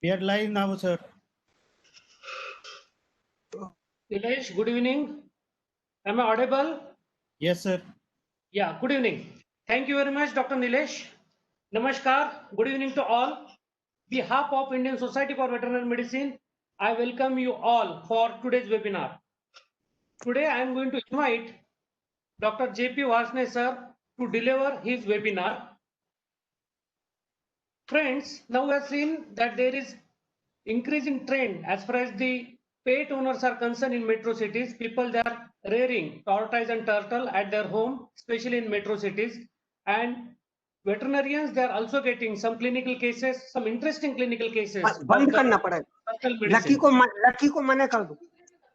We are live now, sir. Nilesh, good evening. Am I audible? Yes, sir. Yeah, good evening. Thank you very much, Dr. Nilesh. Namaskar. Good evening to all. Behalf of Indian Society for Veterinary Medicine, I welcome you all for today's webinar. Today, I am going to invite Dr. J.P. Varsne sir to deliver his webinar. Friends, now we have seen that there is increasing trend as far as the pet owners are concerned in metro cities. People they are rearing tortoise and turtle at their home, especially in metro cities. And veterinarians they are also getting some clinical cases, some interesting clinical cases of बंद करना the पड़ेगा personal lucky medicine. को मना कर दो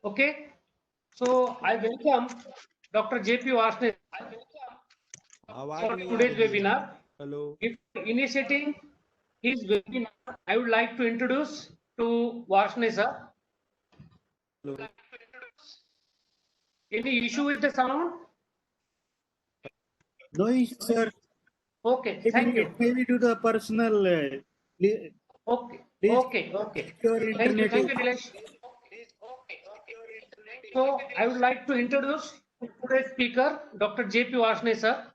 Okay, so I welcome Dr. J.P. Varsne for today's webinar. Hello. Before initiating his webinar, I would like to introduce to Varsne sir. Hello. Any issue with the sound? No issue, sir. Okay, thank you. Maybe to the personal. Okay, Please okay. your Thank you, internet. Nilesh. So I would like to introduce today's speaker, Dr. J.P. Varsne sir.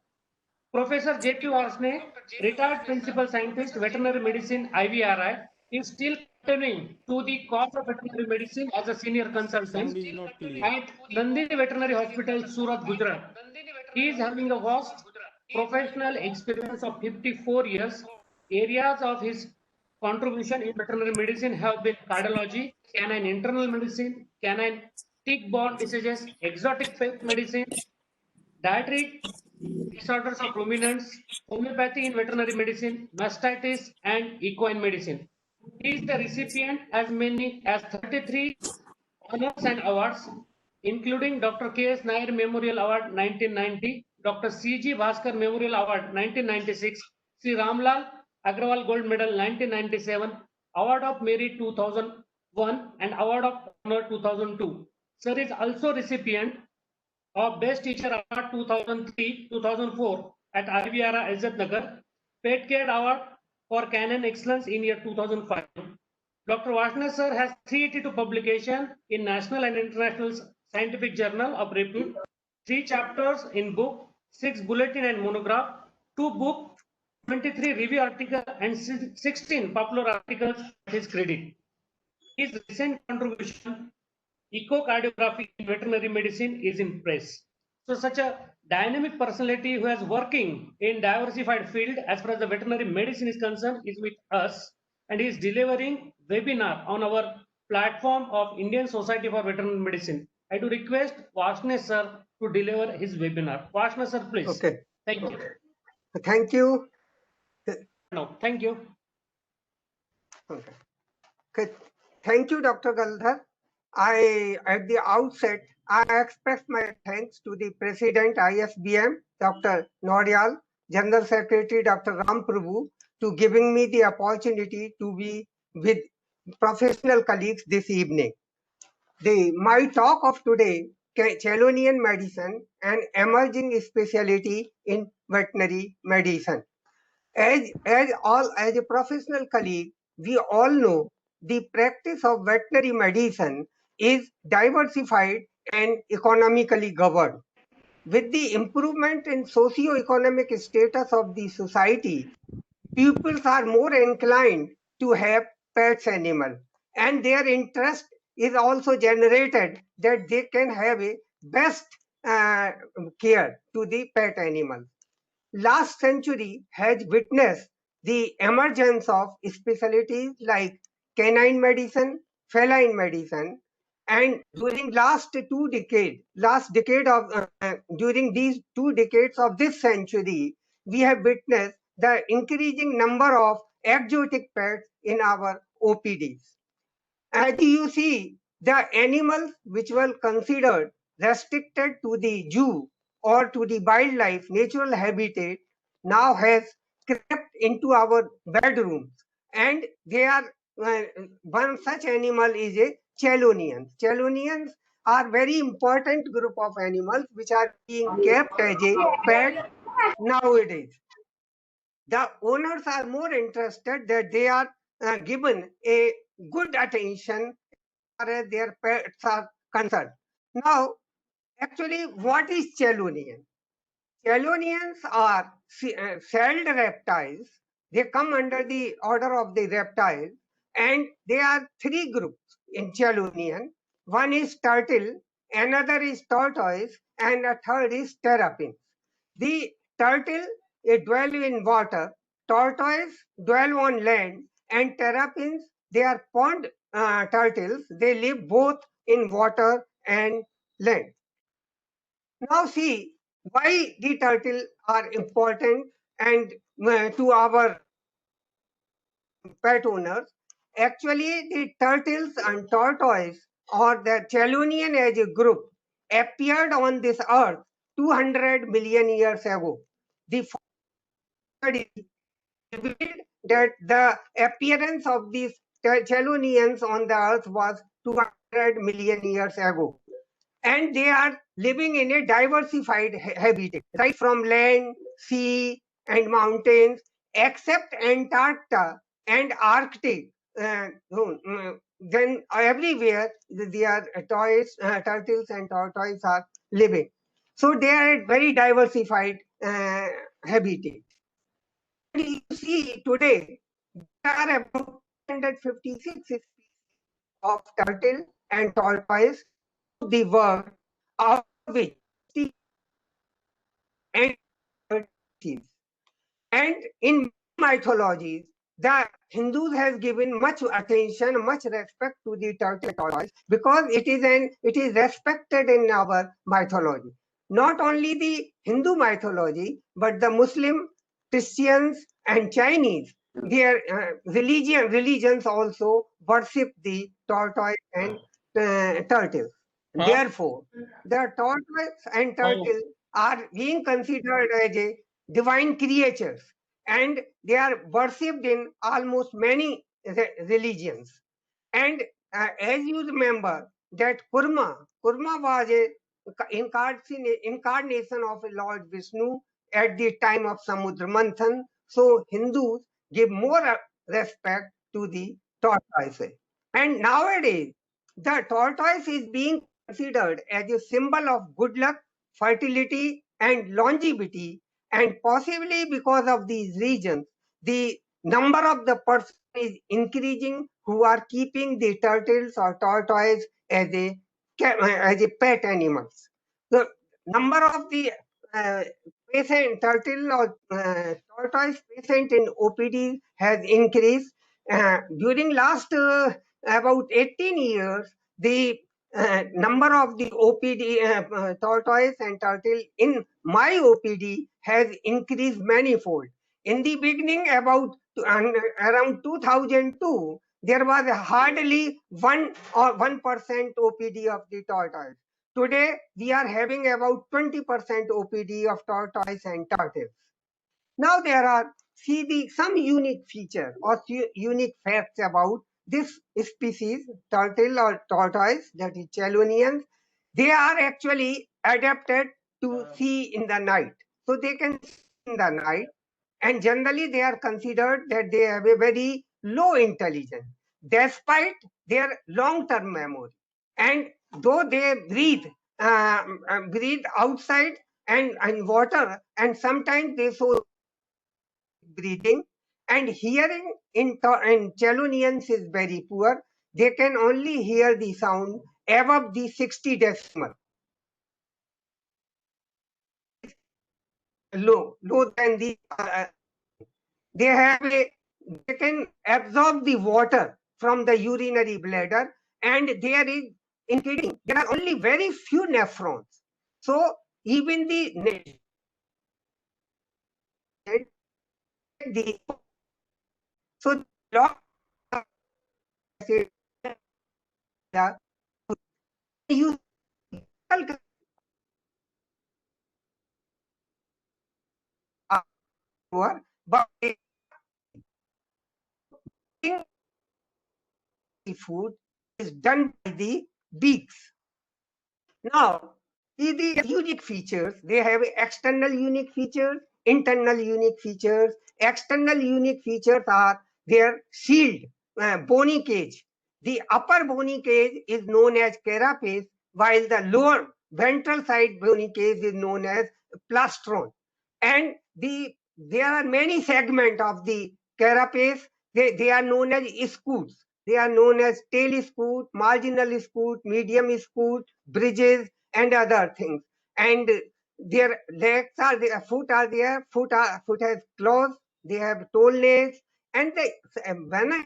Professor J.P. Varsne, retired principal scientist, veterinary medicine, IVRI, is still continuing to the course of veterinary medicine as a senior consultant Sound is not clear. at Nandini Veterinary Hospital, Surat, Gujarat. He is having a vast professional experience of 54 years. Areas of his contribution in veterinary medicine have been cardiology, canine internal medicine, canine tick-borne diseases, exotic pet medicine, dietary disorders of ruminants, homeopathy in veterinary medicine, mastitis, and equine medicine. He is the recipient as many as 33 honors and awards, including Dr. K.S. Nair Memorial Award 1990, Dr. C.G. Bhaskar Memorial Award 1996, Sri Ramlal Agrawal Gold Medal 1997, Award of Merit 2001, and Award of Honor 2002. Sir is also recipient of Best Teacher Award 2003-2004 at IVRA Izzat Nagar, Pet Care Award for Canon Excellence in year 2005. Dr. Varsne sir has 382 publications in national and international scientific journal of repute, 3 chapters in book, 6 bulletin and monograph, 2 book, 23 review articles and 16 popular articles at his credit. His recent contribution echocardiography in veterinary medicine is in press. So such a dynamic personality who is working in diversified field as far as the veterinary medicine is concerned is with us and is delivering webinar on our platform of Indian Society for Veterinary Medicine. I do request Varsne sir to deliver his webinar. Varsne sir, please. Okay. Thank you. Thank you. No, thank you. Okay. Thank you, Dr. Galdhar. At the outset, I express my thanks to the President ISBM, Dr. Noryal, General Secretary Dr. Ram Prabhu, to giving me the opportunity to be with professional colleagues this evening. My talk of today, Chelonian medicine, an emerging specialty in veterinary medicine. As a professional colleague, we all know the practice of veterinary medicine is diversified and economically governed. With the improvement in socio-economic status of the society, pupils are more inclined to have pets animal, and their interest is also generated that they can have a best care to the pet animal. Last century has witnessed the emergence of specialties like canine medicine, feline medicine, and during during these 2 decades of this century, we have witnessed the increasing number of exotic pets in our OPDs. As you see, the animals which were considered restricted to the zoo or to the wildlife natural habitat now has crept into our bedrooms, and they are one such animal is a chelonians. Chelonians are very important group of animals which are being kept as a pet nowadays. The owners are more interested that they are given a good attention as far as their pets are concerned. Now, actually, what is chelonian? Chelonians are celled reptiles. They come under the order of the reptiles, and there are three groups in chelonian. One is turtle, another is tortoise, and a third is terrapin. The turtle dwell in water, tortoise dwell on land, and terrapins, they are pond turtles. They live both in water and land. Now see why the turtle are important and to our pet owners. Actually, the turtles and tortoise or the chelonian as a group appeared on this earth 200 million years ago. The study revealed that the appearance of these chelonians on the earth was 200 million years ago. And they are living in a diversified habitat, right from land, sea, and mountains, except Antarctica and Arctic. Then everywhere their turtles and tortoise are living. So they are a very diversified habitat. And you see today, there are about 156 species of turtle and tortoise of the world, out of which and and in mythologies, the Hindus has given much attention, much respect to the turtle tortoise because it is respected in our mythology. Not only the Hindu mythology, but the Muslim, Christians, and Chinese, their religions also worship the tortoise and turtles. Therefore, the tortoise and turtle are being considered as a divine creatures, and they are worshipped in almost many religions. And as you remember that Kurma was a incarnation of Lord Vishnu at the time of Samudra Manthan. So Hindus give more respect to the tortoise. And nowadays, the tortoise is being considered as a symbol of good luck, fertility, and longevity. And possibly because of these reasons, the number of the person is increasing who are keeping the turtles or tortoise as a pet animals. The number of the patient turtle or tortoise patient in OPD has increased. During last about 18 years, the number of the OPD tortoise and turtle in my OPD has increased manifold. In the beginning, about around 2002, there was hardly 1% OPD of the tortoise. Today, we are having about 20% OPD of tortoise and turtles. Now there are some unique feature or unique facts about this species, turtle or tortoise, that is chelonians. They are actually adapted to see in the night. So they can see in the night, and generally they are considered that they have a very low intelligence despite their long-term memory. And though they breathe outside and water, and sometimes they show breathing, and hearing in chelonians is very poor. They can only hear the sound above the 60 decimal. Low than the they can absorb the water from the urinary bladder, and there is including there are only very few nephrons. So even the so lot you but the food is done by the beaks. Now, see the unique features. They have external unique features, internal unique features. External unique features are their shield, bony cage. The upper bony cage is known as carapace, while the lower ventral side bony cage is known as plastron. And there are many segments of the carapace. They are known as scutes. They are known as tail scoot, marginal scoot, medium scoot, bridges, and other things. And their legs are there, foot are there, foot has claws, they have toenails, and when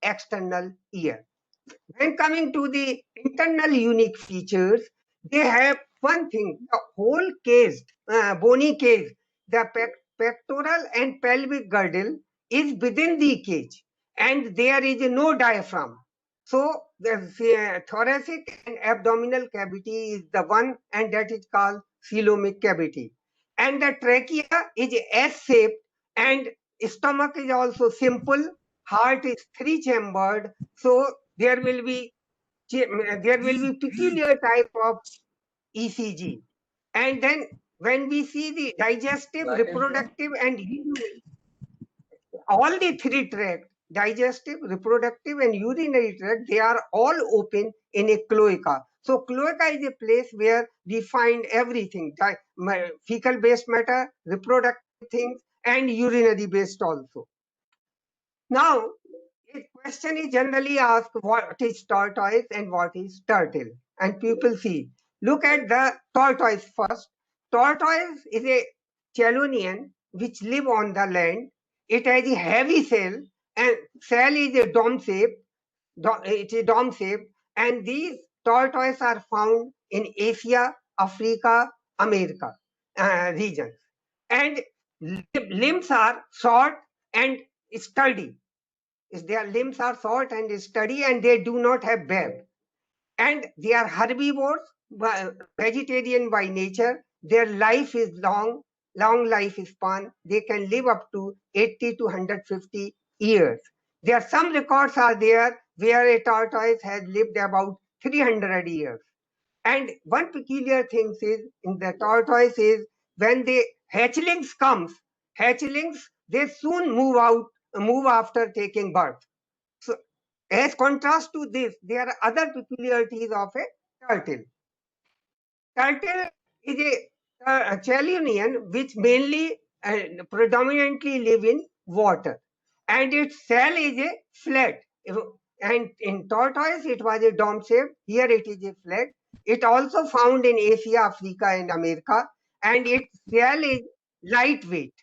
external ear. When coming to the internal unique features, they have one thing: the whole cage, bony cage, the pectoral and pelvic girdle is within the cage, and there is no diaphragm. So the thoracic and abdominal cavity is the one, and that is called coelomic cavity. And the trachea is S-shaped, and stomach is also simple. Heart is three-chambered, so there will be peculiar type of ECG. And then when we see the digestive, reproductive, and all the three tracts, digestive, reproductive, and urinary tract, they are all open in a cloaca. So cloaca is a place where we find everything: fecal-based matter, reproductive things, and urinary-based also. Now, a question is generally asked: what is tortoise and what is turtle? And people see. Look at the tortoise first. Tortoise is a chelonian which live on the land. It has a heavy shell, and shell is a dome shape. It is dome shape, and these tortoise are found in Asia, Africa, America regions. And limbs are short and sturdy. Their limbs are short and sturdy, and they do not have web. And they are herbivores, vegetarian by nature. Their life is long life span. They can live up to 80 to 150 years. There are some records are there where a tortoise has lived about 300 years. And one peculiar thing is in the tortoise is when the hatchlings comes, they soon move after taking birth. So as contrast to this, there are other peculiarities of a turtle. Turtle is a chelonian which mainly predominantly live in water, and its shell is a flat. And in tortoise, it was a dome shape. Here it is a flat. It also found in Asia, Africa, and America, and its shell is lightweight,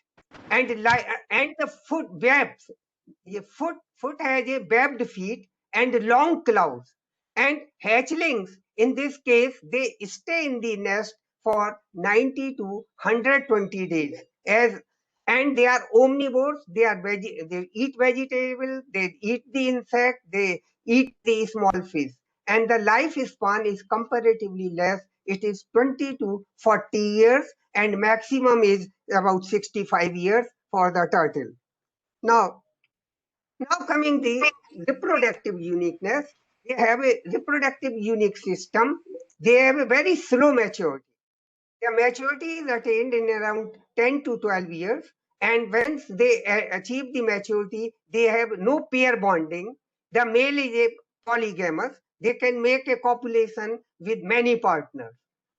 and the foot webs. The foot has a webbed feet and long claws. And hatchlings, in this case, they stay in the nest for 90 to 120 days. And they are omnivores. They eat vegetable, they eat the insect, they eat the small fish. And the lifespan is comparatively less. It is 20 to 40 years, and maximum is about 65 years for the turtle. Now coming the reproductive uniqueness, they have a reproductive unique system. They have a very slow maturity. Their maturity is attained in around 10 to 12 years. And once they achieve the maturity, they have no pair bonding. The male is a polygamous. They can make a copulation with many partners.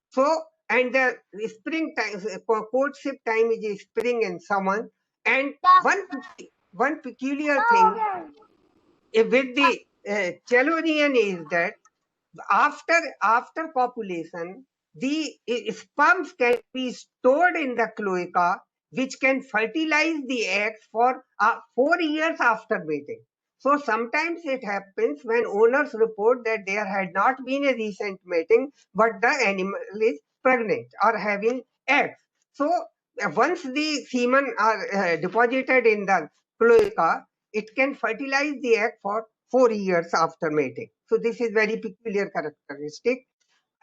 So, and the spring time, courtship time is a spring and summer. And one peculiar thing with the chelonian is that after copulation, the sperms can be stored in the cloaca, which can fertilize the eggs for 4 years after mating. So sometimes it happens when owners report that there had not been a recent mating, but the animal is pregnant or having eggs. So once the semen are deposited in the cloaca, it can fertilize the egg for 4 years after mating. So this is very peculiar characteristic.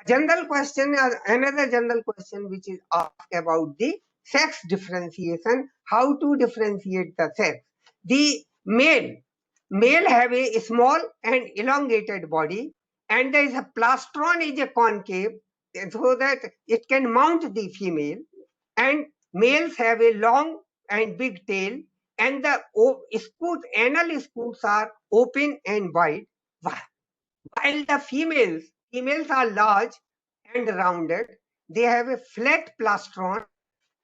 General question, another general question which is asked about the sex differentiation, how to differentiate the sex. The male have a small and elongated body, and there is a plastron is a concave, so that it can mount the female, and males have a long and big tail, and the anal scutes are open and wide, while the females are large and rounded. They have a flat plastron,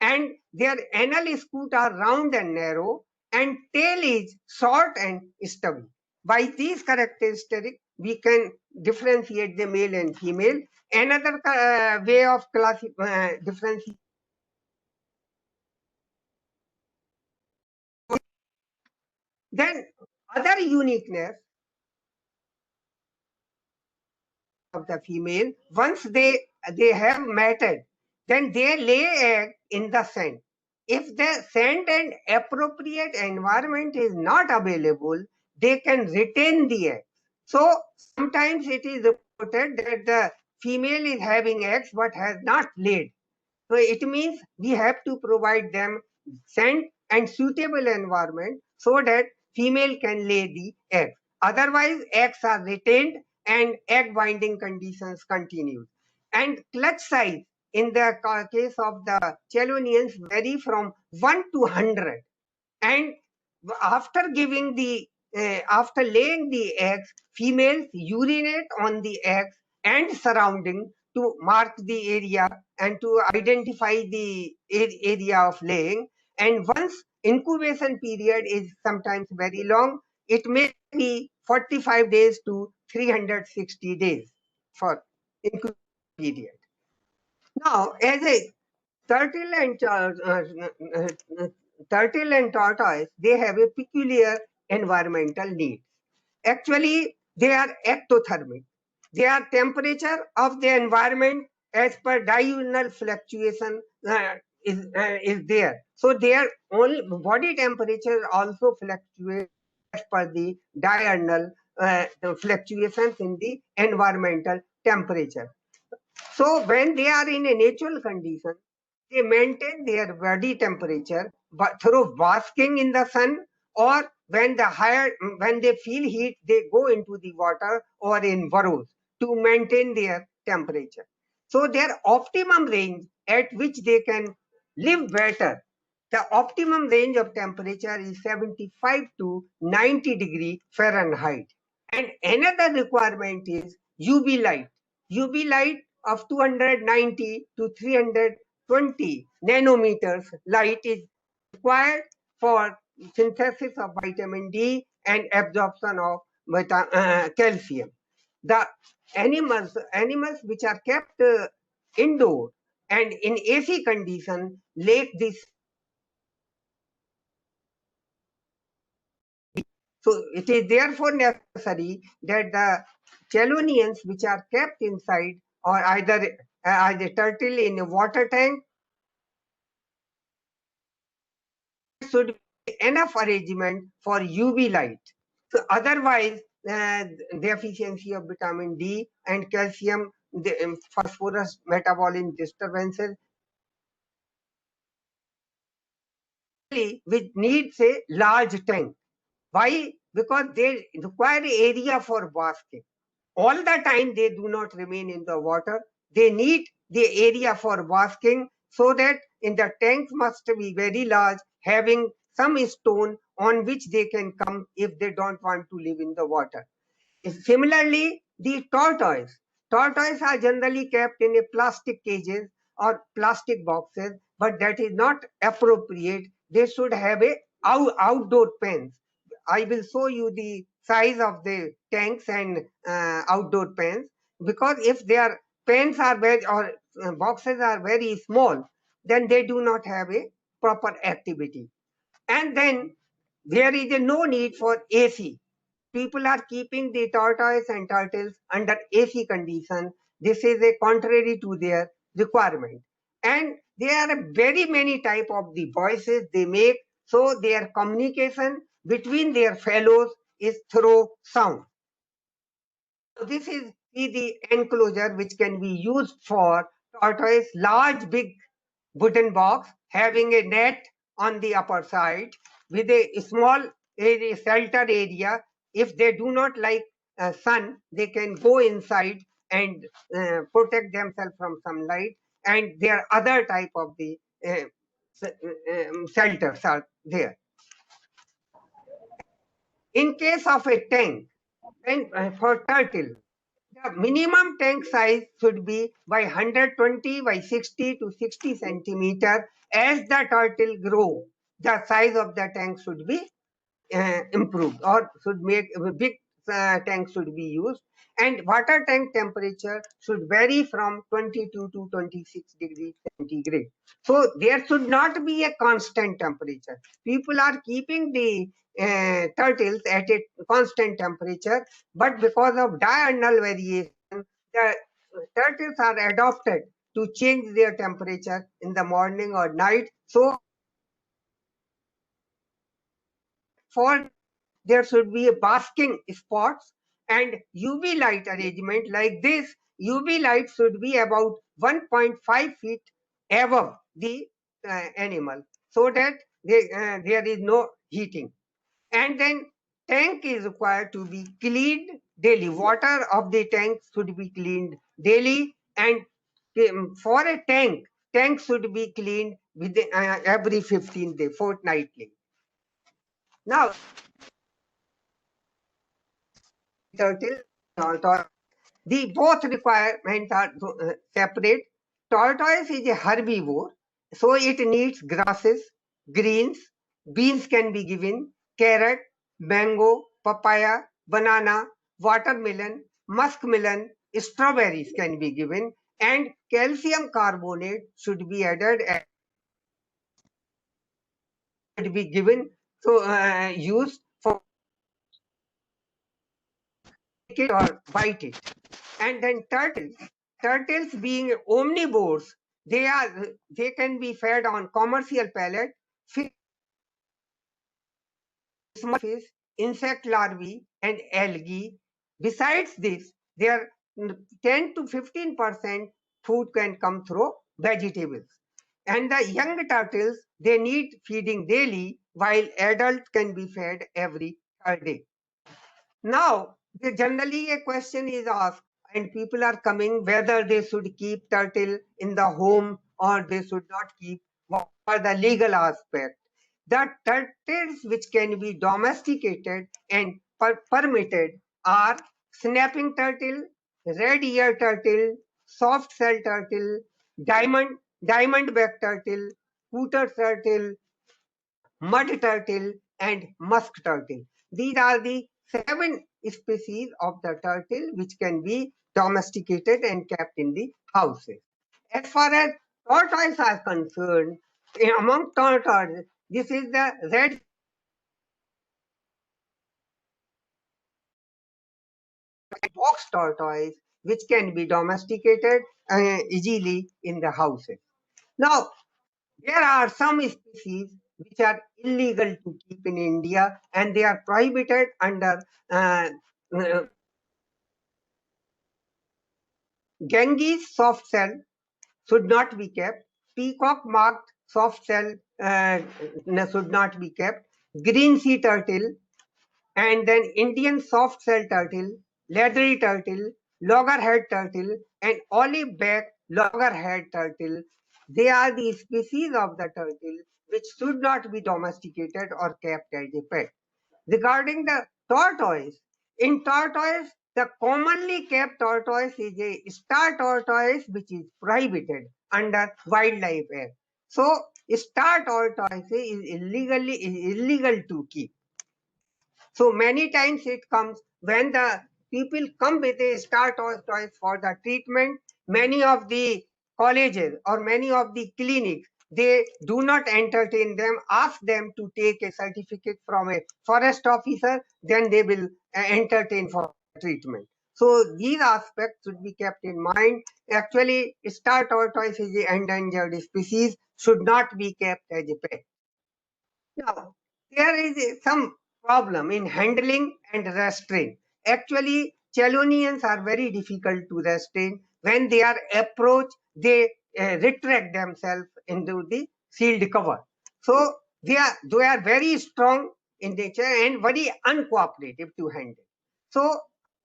and their anal scute are round and narrow, and tail is short and stubby. By these characteristics, we can differentiate the male and female. Another way of differentiating. Then other uniqueness of the female, once they have mated, then they lay egg in the sand. If the sand and appropriate environment is not available, they can retain the egg. So sometimes it is reported that the female is having eggs but has not laid. So it means we have to provide them sand and suitable environment so that female can lay the egg. Otherwise, eggs are retained and egg binding conditions continue. And clutch size in the case of the chelonians vary from 1 to 100. And after giving the after laying the eggs, females urinate on the eggs and surrounding to mark the area and to identify the area of laying. And once incubation period is sometimes very long, it may be 45 days to 360 days for incubation period. Now, as a turtle and tortoise, they have a peculiar environmental need. Actually, they are ectothermic. Their temperature of the environment as per diurnal fluctuation is there. So their only body temperature also fluctuates as per the diurnal fluctuations in the environmental temperature. So when they are in a natural condition, they maintain their body temperature but through basking in the sun, or when they feel heat, they go into the water or in burrows to maintain their temperature. So their optimum range at which they can live better, the optimum range of temperature is 75 to 90 degree Fahrenheit. And another requirement is UV light. UV light of 290 to 320 nanometers light is required for synthesis of vitamin D and absorption of calcium. The animals which are kept indoor and in AC condition lack this. So it is therefore necessary that the chelonians which are kept inside, or either as a turtle in a water tank, should be enough arrangement for UV light. So otherwise, deficiency of vitamin D and calcium, the phosphorus metabolic disturbances, which needs a large tank. Why? Because they require area for basking. All the time they do not remain in the water. They need the area for basking, so that in the tank must be very large, having some stone on which they can come if they don't want to live in the water. Similarly, the tortoise. Tortoise are generally kept in a plastic cages or plastic boxes, but that is not appropriate. They should have a outdoor pens. I will show you the size of the tanks and outdoor pens, because if their pens are very, or boxes are very small, then they do not have a proper activity. And then there is no need for AC. People are keeping the tortoise and turtles under AC condition. This is a contrary to their requirement. And there are very many type of the voices they make, so their communication between their fellows is through sound. So this is the enclosure which can be used for tortoise, large big wooden box having a net on the upper side with a small area, shelter area. If they do not like sun, they can go inside and protect themselves from sunlight. And there are other type of the shelters are there. In case of a tank, and for turtle, the minimum tank size should be by 120 by 60 to 60 centimeter. As the turtle grow, the size of the tank should be improved, or should make a big tank should be used, and water tank temperature should vary from 22 to 26 degrees centigrade. So there should not be a constant temperature. People are keeping the turtles at a constant temperature, but because of diurnal variation, the turtles are adopted to change their temperature in the morning or night. So for there should be a basking spots and UV light arrangement like this. UV light should be about 1.5 feet above the animal, so that there is no heating. And then tank is required to be cleaned daily. Water of the tank should be cleaned daily, and for a tank should be cleaned within every 15 days, fortnightly. Now, turtle, tortoise. The both requirements are separate. Tortoise is a herbivore, so it needs grasses, greens, beans can be given, carrot, mango, papaya, banana, watermelon, muskmelon, strawberries can be given, and calcium carbonate should be added and should be given, so used for it or bite it. And then turtles being omnivores, they can be fed on commercial pellet, fish, small fish, insect larvae, and algae. Besides this, their 10 to 15% food can come through vegetables. And the young turtles, they need feeding daily, while adults can be fed every third day. Now, generally a question is asked, and people are coming whether they should keep turtle in the home or they should not keep. What are the legal aspect? The turtles which can be domesticated and permitted are snapping turtle, red ear turtle, soft shell turtle, diamondback turtle, cooter turtle, mud turtle, and musk turtle. These are the 7 species of the turtle which can be domesticated and kept in the houses. As far as tortoise are concerned, among tortoises, this is the red box tortoise, which can be domesticated easily in the houses. Now, there are some species which are illegal to keep in India, and they are prohibited under uh, Ganges soft shell should not be kept. Peacock marked soft shell should not be kept. Green sea turtle, and then Indian soft shell turtle, leathery turtle, loggerhead turtle, and olive back loggerhead turtle. They are the species of the turtle which should not be domesticated or kept as a pet. Regarding the tortoise, in tortoise, the commonly kept tortoise is a star tortoise which is prohibited under Wildlife Act. So, star tortoise is illegal to keep. So many times it comes when the people come with a star tortoise for the treatment. Many of the colleges or many of the clinics, they do not entertain them, ask them to take a certificate from a forest officer, then they will entertain for treatment. So these aspects should be kept in mind. Actually, star tortoise is an endangered species, should not be kept as a pet. Now, there is some problem in handling and restraint. Actually, chelonians are very difficult to restrain. When they are approached, they retract themselves into the sealed cover. So they are very strong in nature and very uncooperative to handle. So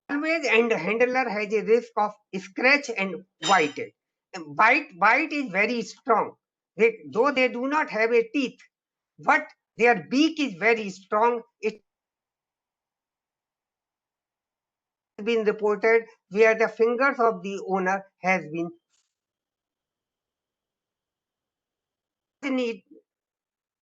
always, and handler has a risk of scratch and bite. And bite is very strong. Though they do not have a teeth, but their beak is very strong. It, been reported where the fingers of the owner has been need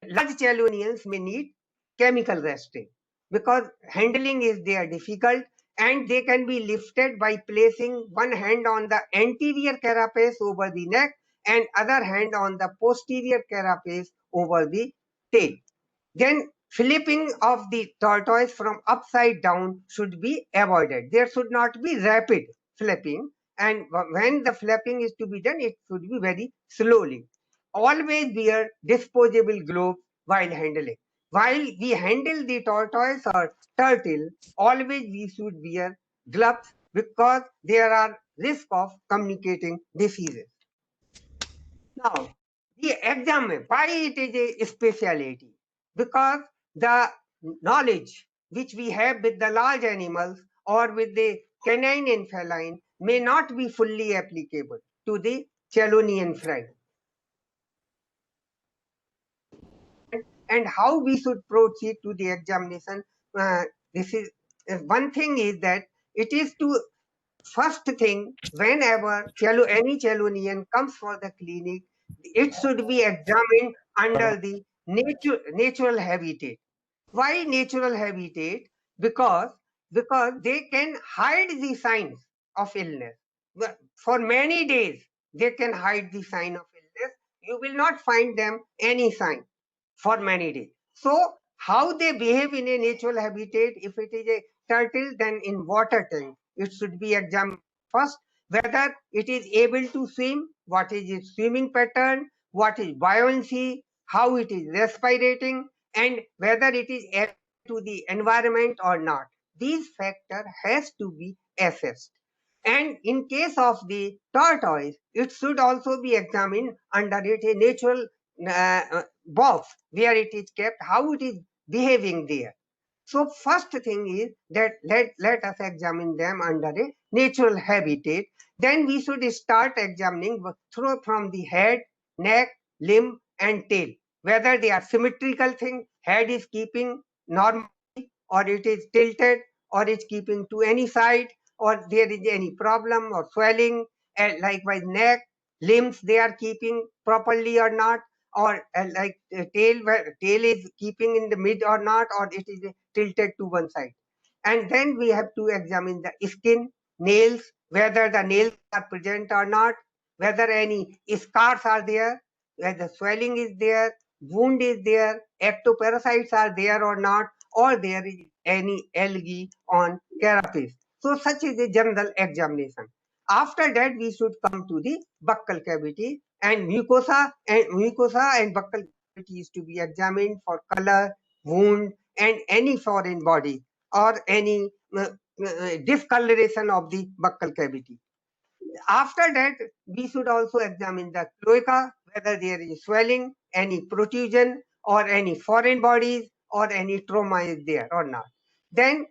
large chelonians may need chemical restraint because handling is there difficult, and they can be lifted by placing one hand on the anterior carapace over the neck and other hand on the posterior carapace over the tail. Then flipping of the tortoise from upside down should be avoided. There should not be rapid flipping, and when the flapping is to be done, it should be very slowly. Always wear disposable gloves while handling. While we handle the tortoise or turtle, always we should wear gloves because there are risk of communicating diseases. Now, the exam, why it is a speciality? Because the knowledge which we have with the large animals or with the canine and feline may not be fully applicable to the chelonian friend. And how we should proceed to the examination, this is one thing is that it is to first thing, whenever any chelonian comes for the clinic, it should be examined under the natural habitat. Why natural habitat? Because they can hide the signs of illness. For many days, they can hide the sign of illness. You will not find them any sign for many days. So, how they behave in a natural habitat? If it is a turtle, then in water tank, it should be examined first whether it is able to swim, what is its swimming pattern, what is buoyancy, how it is respirating, and whether it is adapted to the environment or not. These factors has to be assessed. And in case of the tortoise, it should also be examined under it a natural box where it is kept, how it is behaving there. So first thing is that let us examine them under a natural habitat. Then we should start examining through from the head, neck, limb, and tail. Whether they are symmetrical thing, head is keeping normal, or it is tilted, or it's keeping to any side, or there is any problem or swelling, and likewise neck, limbs they are keeping properly or not, or tail is keeping in the mid or not, or it is tilted to one side. And then we have to examine the skin, nails, whether the nails are present or not, whether any scars are there, whether swelling is there, wound is there, ectoparasites are there or not, or there is any algae on carapace. So such is a general examination. After that, we should come to the buccal cavity, and mucosa and buccal cavity is to be examined for color, wound, and any foreign body or any discoloration of the buccal cavity. After that, we should also examine the cloaca, whether there is swelling, any protrusion, or any foreign bodies, or any trauma is there or not. Then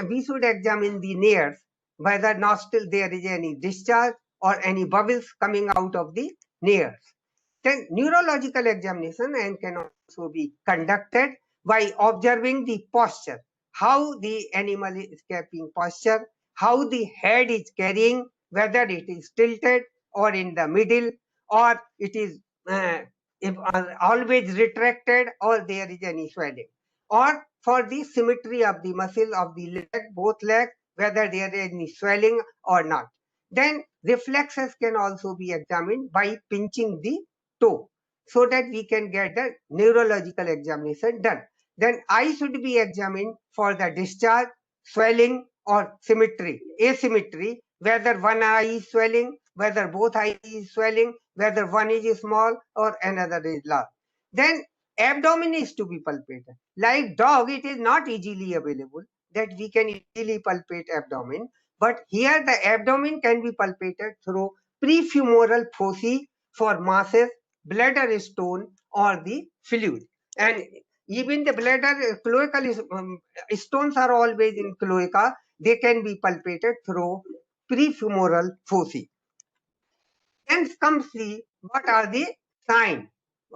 we should examine the nares, whether nostril there is any discharge or any bubbles coming out of the nares. Then neurological examination and can also be conducted by observing the posture, how the animal is keeping posture, how the head is carrying, whether it is tilted or in the middle, or it is always retracted, or there is any swelling, or for the symmetry of the muscle of the leg, both legs, whether there is any swelling or not. Then reflexes can also be examined by pinching the toe, so that we can get the neurological examination done. Then eye should be examined for the discharge, swelling, or symmetry, asymmetry, whether one eye is swelling, whether both eyes is swelling, whether one is small or another is large. Then abdomen is to be palpated. Like dog, it is not easily available that we can easily palpate abdomen, but here the abdomen can be palpated through prefemoral foci for masses, bladder stone, or the fluid. And even the bladder cloacal stones are always in cloaca. They can be palpated through prefemoral foci. Then comes the what are the signs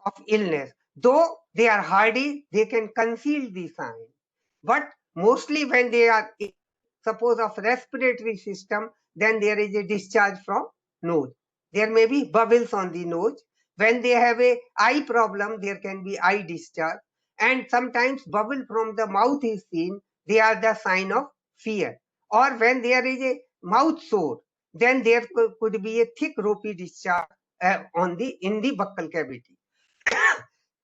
of illness. Though they are hardy, they can conceal the sign. But mostly when they are suppose of respiratory system, then there is a discharge from nose. There may be bubbles on the nose. When they have a eye problem, there can be eye discharge. And sometimes bubble from the mouth is seen. They are the sign of fear. Or when there is a mouth sore, then there could be a thick ropey discharge in the buccal cavity.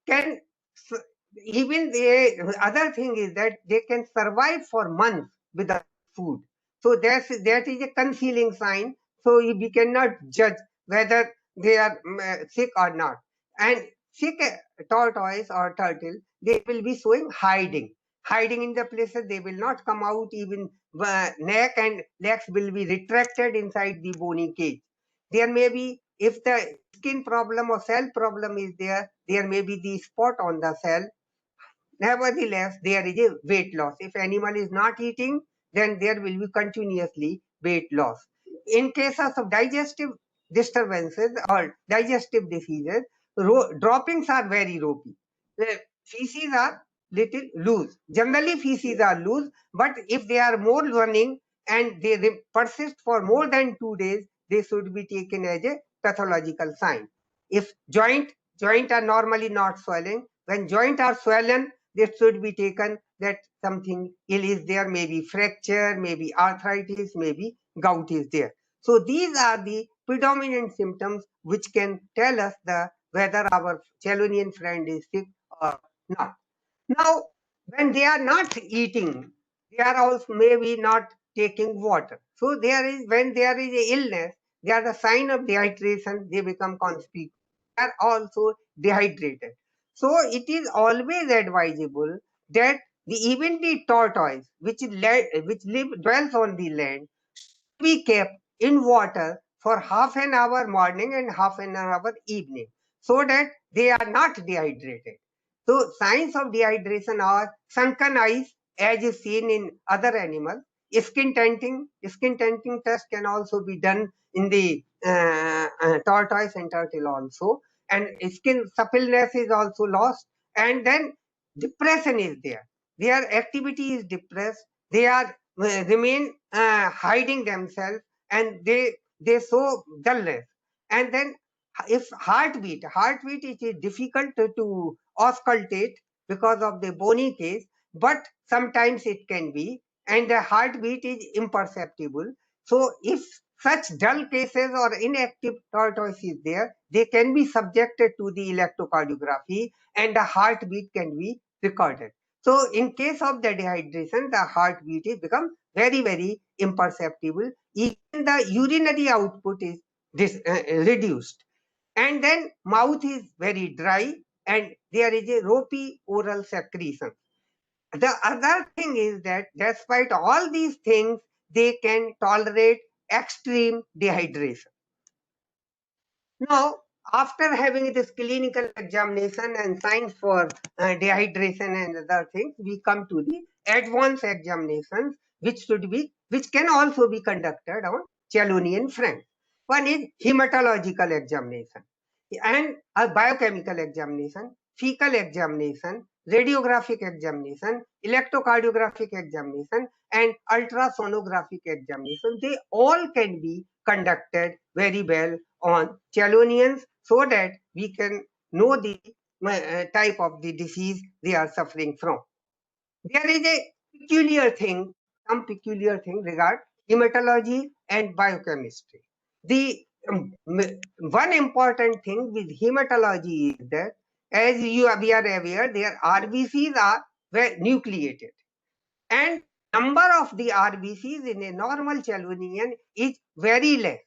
Can even the other thing is that they can survive for months without food. So that is a concealing sign. So we cannot judge whether they are sick or not. And sick tortoise or turtle, they will be showing hiding in the places. They will not come out. Even neck and legs will be retracted inside the bony cage. There may be, if the skin problem or cell problem is there may be the spot on the cell. Nevertheless, there is a weight loss. If animal is not eating, then there will be continuously weight loss. In cases of digestive disturbances or digestive diseases, droppings are very ropey. The feces are little loose. Generally, feces are loose, but if they are more running and they persist for more than 2 days, they should be taken as a pathological sign. If joint are normally not swelling, when joint are swollen, this should be taken that something ill is there, maybe fracture, maybe arthritis, maybe gout is there. So these are the predominant symptoms which can tell us whether our Chelonian friend is sick or not. Now, when they are not eating, they are also maybe not taking water. So when there is a illness, they are the sign of dehydration, they become conspicuous. They are also dehydrated. So it is always advisable that even the tortoise, which dwells on the land, should be kept in water for half an hour morning and half an hour evening, so that they are not dehydrated. So signs of dehydration are sunken eyes, as is seen in other animals. Skin tinting test can also be done in the tortoise and turtle also. And skin suppleness is also lost. And then depression is there. Their activity is depressed. They are remain hiding themselves, and they show dullness. And then if heartbeat it is difficult to auscultate because of the bony case, but sometimes it can be, and the heartbeat is imperceptible. So if such dull cases or inactive tortoise is there, they can be subjected to the electrocardiography and the heartbeat can be recorded. So in case of the dehydration, the heartbeat is become very, very imperceptible. Even the urinary output is reduced. And then mouth is very dry and there is a ropey oral secretion. The other thing is that despite all these things, they can tolerate extreme dehydration. Now, after having this clinical examination and signs for dehydration and other things, we come to the advanced examinations, which can also be conducted on Chelonian friends. One is hematological examination and a biochemical examination, fecal examination, radiographic examination, electrocardiographic examination, and ultrasonographic examination. They all can be conducted very well on Chelonians so that we can know the type of the disease they are suffering from. There is a some peculiar thing regarding hematology and biochemistry. The one important thing with hematology is that, as we are aware, their RBCs are nucleated, and number of the RBCs in a normal Chelonian is very less.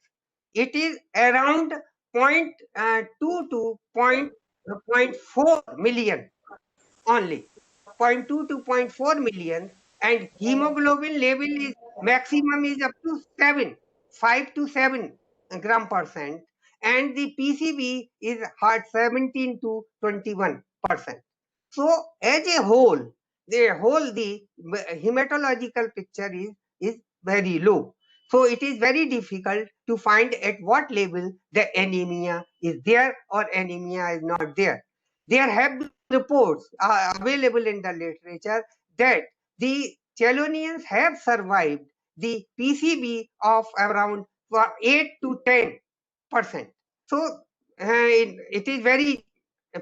It is around 0.2 to 0.4 million only. 0.2 to 0.4 million, and hemoglobin level is maximum is up to 5 to 7 gram%, and the PCB is hard 17 to 21%. So as a whole, the hematological picture is very low. So it is very difficult to find at what level the anemia is there or anemia is not there. There have been reports available in the literature that the Chelonians have survived the PCB of around 8 to 10%. So it is very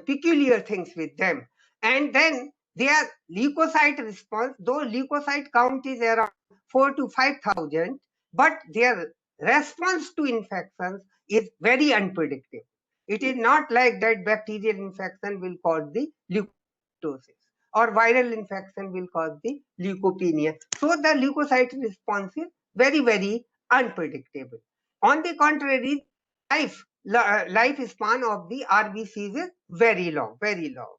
peculiar things with them. And then their leukocyte response, though leukocyte count is around 4 to 5,000, but their response to infections is very unpredictable. It is not like that bacterial infection will cause the leukocytosis or viral infection will cause the leukopenia. So the leukocyte response is very, very unpredictable. On the contrary, lifespan of the RBCs is very long, very long.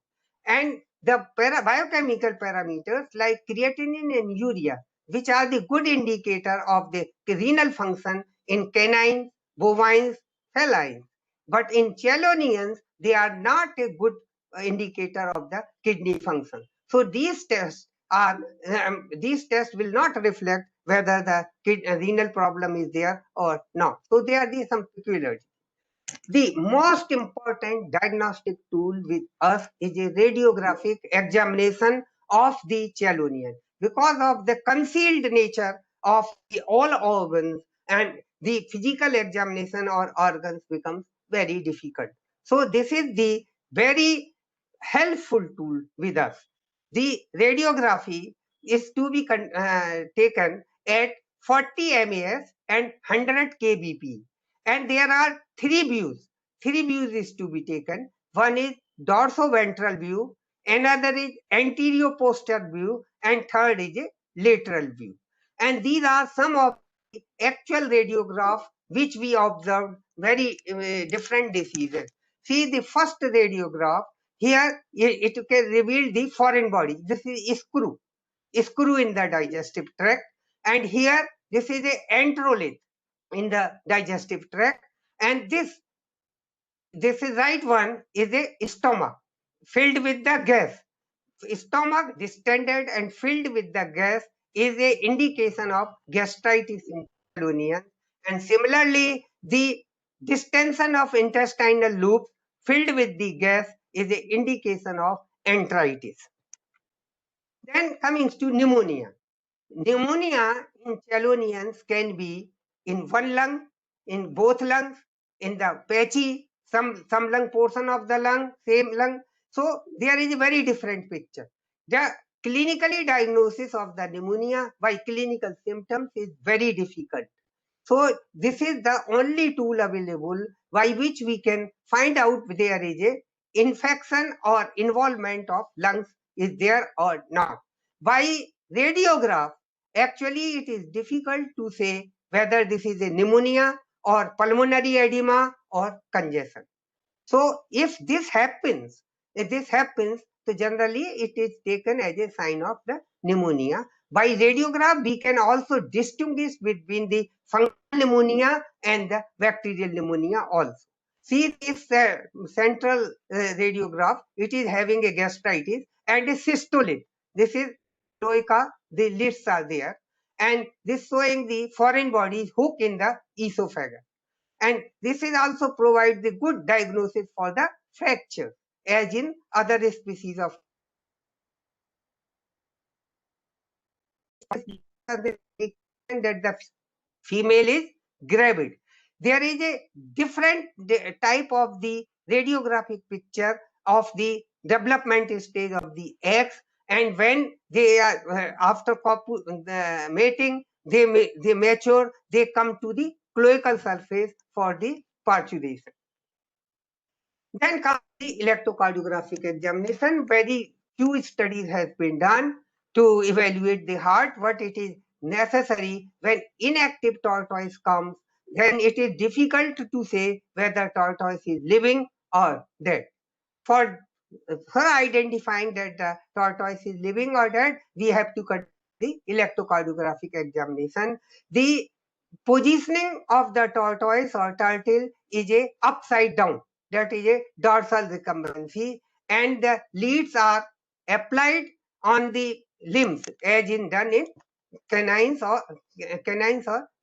And the biochemical parameters like creatinine and urea, which are the good indicator of the renal function in canines, bovines, felines. But in chelonians, they are not a good indicator of the kidney function. So these tests will not reflect whether the renal problem is there or not. So there are some peculiarities. The most important diagnostic tool with us is a radiographic examination of the chelonian because of the concealed nature of all organs, and the physical examination or organs becomes very difficult. So this is the very helpful tool with us. The radiography is to be taken at 40 MAS and 100 kbp. And there are three views. Three views is to be taken. One is dorsoventral view, another is anterior posterior view, and third is a lateral view. And these are some of the actual radiographs which we observed very different diseases. See the first radiograph. Here it can reveal the foreign body. This is screw in the digestive tract. And here this is a enterolith in the digestive tract. And this is right one is a stomach filled with the gas. Stomach distended and filled with the gas is a indication of gastritis in chelonian. And similarly, the distension of intestinal loop filled with the gas is an indication of enteritis. Then coming to pneumonia. Pneumonia in chelonians can be in one lung, in both lungs, in the patchy, some lung portion of the lung, same lung. So there is a very different picture. The clinically diagnosis of the pneumonia by clinical symptoms is very difficult. So this is the only tool available by which we can find out there is a infection or involvement of lungs is there or not. By radiograph, actually it is difficult to say whether this is a pneumonia or pulmonary edema or congestion. So if this happens, so generally it is taken as a sign of the pneumonia. By radiograph, we can also distinguish between the fungal pneumonia and the bacterial pneumonia also. See this central radiograph, it is having a gastritis and a cystolith. This is cloaca, the lids are there. And this showing the foreign body hook in the esophagus. And this is also provide the good diagnosis for the fracture, as in other species of that the female is gravid. There is a different type of the radiographic picture of the development stage of the eggs, and when they are after mating, they mature, they come to the cloacal surface for the parturition. Then comes the electrocardiographic examination. Very few studies has been done to evaluate the heart. What it is necessary when inactive tortoise comes, then it is difficult to say whether tortoise is living or dead. For identifying that the tortoise is living or dead, we have to conduct the electrocardiographic examination. The positioning of the tortoise or turtle is a upside down, that is a dorsal recumbency, and the leads are applied on the limbs as in done in canines or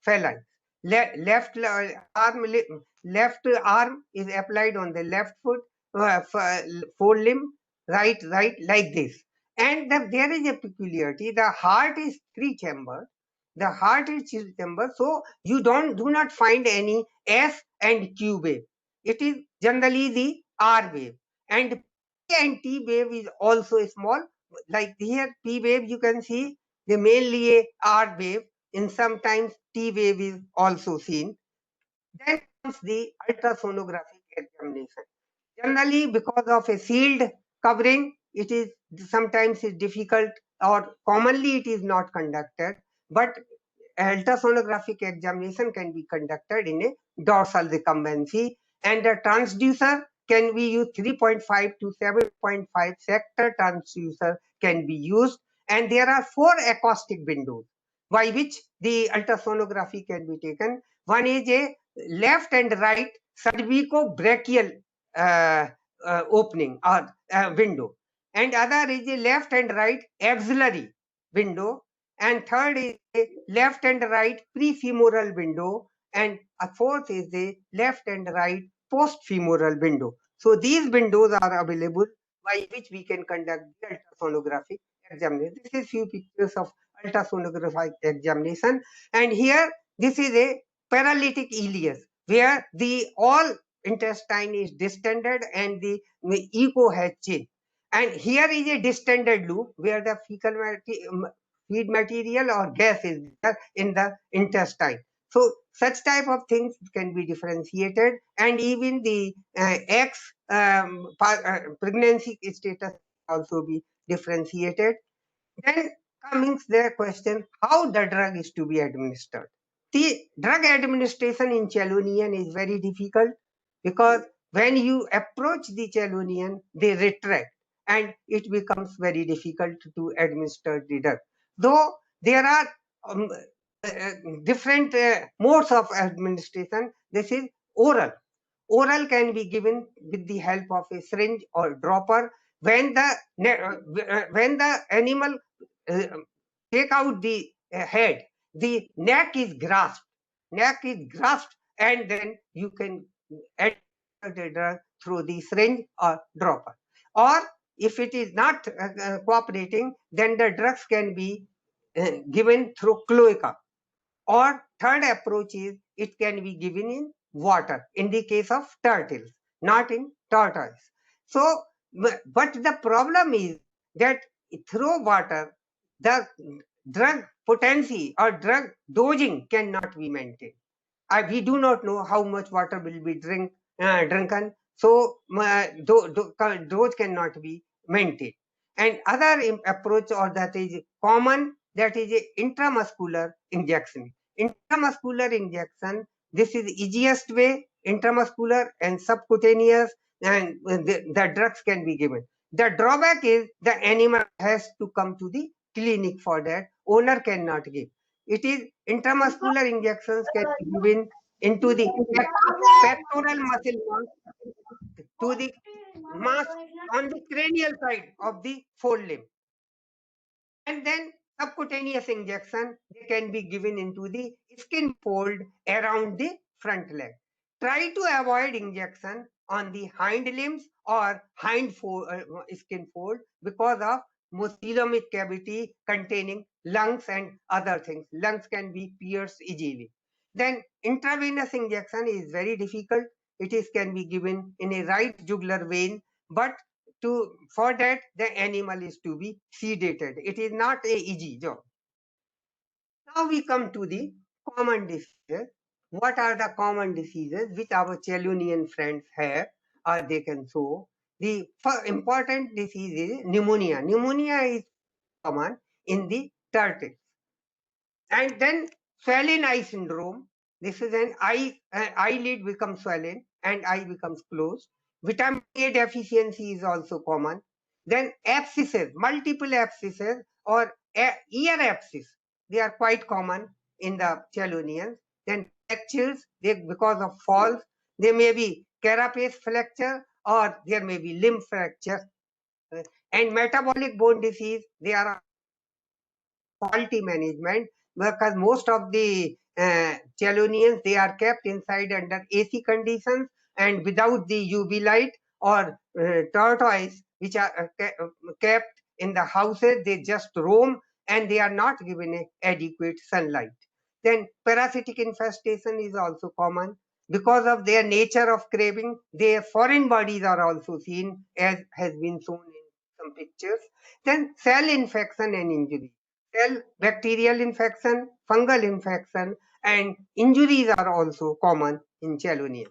felines. Left arm is applied on the left foot, forelimb, right, like this. And there is a peculiarity. The heart is three chambered. the heart is Child chamber, so you do not find any S and Q wave. It is generally the R wave, and P and T wave is also small. Like here, P wave you can see the mainly a R wave. In sometimes T wave is also seen. Then comes the ultrasonographic examination. Generally, because of a sealed covering, it is sometimes is difficult, or commonly it is not conducted. But ultrasonographic examination can be conducted in a dorsal recumbency, and a transducer can be used. 3.5 to 7.5 sector transducer can be used, and there are 4 acoustic windows by which the ultrasonography can be taken. One is a left and right cervicobrachial opening or window, and other is a left and right axillary window, and third is a left and right prefemoral window, and a fourth is the left and right postfemoral window. So these windows are available by which we can conduct the ultrasonographic examination. This is few pictures of ultrasonographic examination, and here this is a paralytic ileus where the all intestine is distended and the echo has changed. And here is a distended loop where the feed material or gas is there in the intestine. So such type of things can be differentiated, and even the X pregnancy status also be differentiated. Then comes the question how the drug is to be administered. The drug administration in chelonian is very difficult because when you approach the chelonian, they retract and it becomes very difficult to administer the drug. Though there are um, different modes of administration, this is oral. Oral can be given with the help of a syringe or dropper. When the animal uh, take out the head, the neck is grasped. Neck is grasped, and then you can administer the drug through the syringe or dropper. Or if it is not cooperating, then the drugs can be given through cloaca. Or third approach is it can be given in water in the case of turtles, not in tortoise. So, but the problem is that through water, the drug potency or drug dosing cannot be maintained. We do not know how much water will be drunken, so dose cannot be maintained. And other approach or that is common, that is a intramuscular injection. Intramuscular injection, this is the easiest way, intramuscular and subcutaneous, and the drugs can be given. The drawback is the animal has to come to the clinic for that. Owner cannot give. It is intramuscular injections can be given into the pectoral muscle mass to the mass on the cranial side of the forelimb. And then subcutaneous injection they can be given into the skin fold around the front leg. Try to avoid injection on the hind limbs or skin fold because of coelomic cavity containing lungs and other things. Lungs can be pierced easily. Then intravenous injection is very difficult. It is can be given in a right jugular vein, but for that the animal is to be sedated. It is not a easy job. Now we come to the common diseases. What are the common diseases which our chelonian friends have or they can show? The important disease is pneumonia. Pneumonia is common in the turtles. And then swollen eye syndrome. This is an eyelid becomes swollen and eye becomes closed. Vitamin A deficiency is also common. Then abscesses, multiple abscesses or ear abscess, they are quite common in the chelonians. Then fractures, because of falls, there may be carapace fracture or there may be limb fracture. And metabolic bone disease, they are faulty management because most of the chelonians they are kept inside under AC conditions and without the UV light, or tortoise which are kept in the houses, they just roam and they are not given a adequate sunlight. Then parasitic infestation is also common. Because of their nature of craving, their foreign bodies are also seen, as has been shown in some pictures. Then cell infection and injury. Cell bacterial infection, fungal infection, and injuries are also common in chelonians.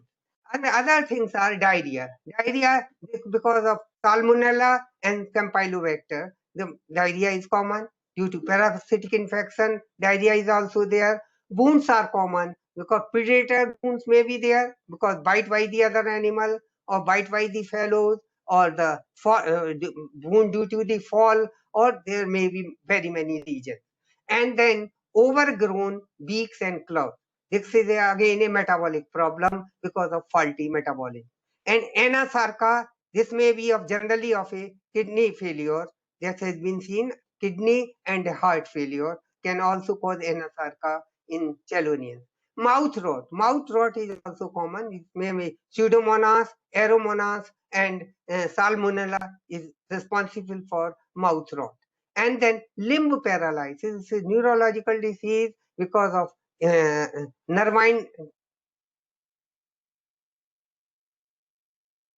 And the other things are diarrhea. Diarrhea is because of Salmonella and Campylobacter. The diarrhea is common due to parasitic infection. Diarrhea is also there. Wounds are common because predator wounds may be there because bite by the other animal or bite by the fellows or the wound due to the fall, or there may be very many regions. And then overgrown beaks and claws. This is again a metabolic problem because of faulty metabolism. And anasarca, this may be generally of a kidney failure. That has been seen. Kidney and heart failure can also cause anasarca in chelonians. Mouth rot. Mouth rot is also common. It may be Pseudomonas, Aeromonas, and Salmonella is responsible for mouth rot. And then limb paralysis. This is neurological disease because of nervine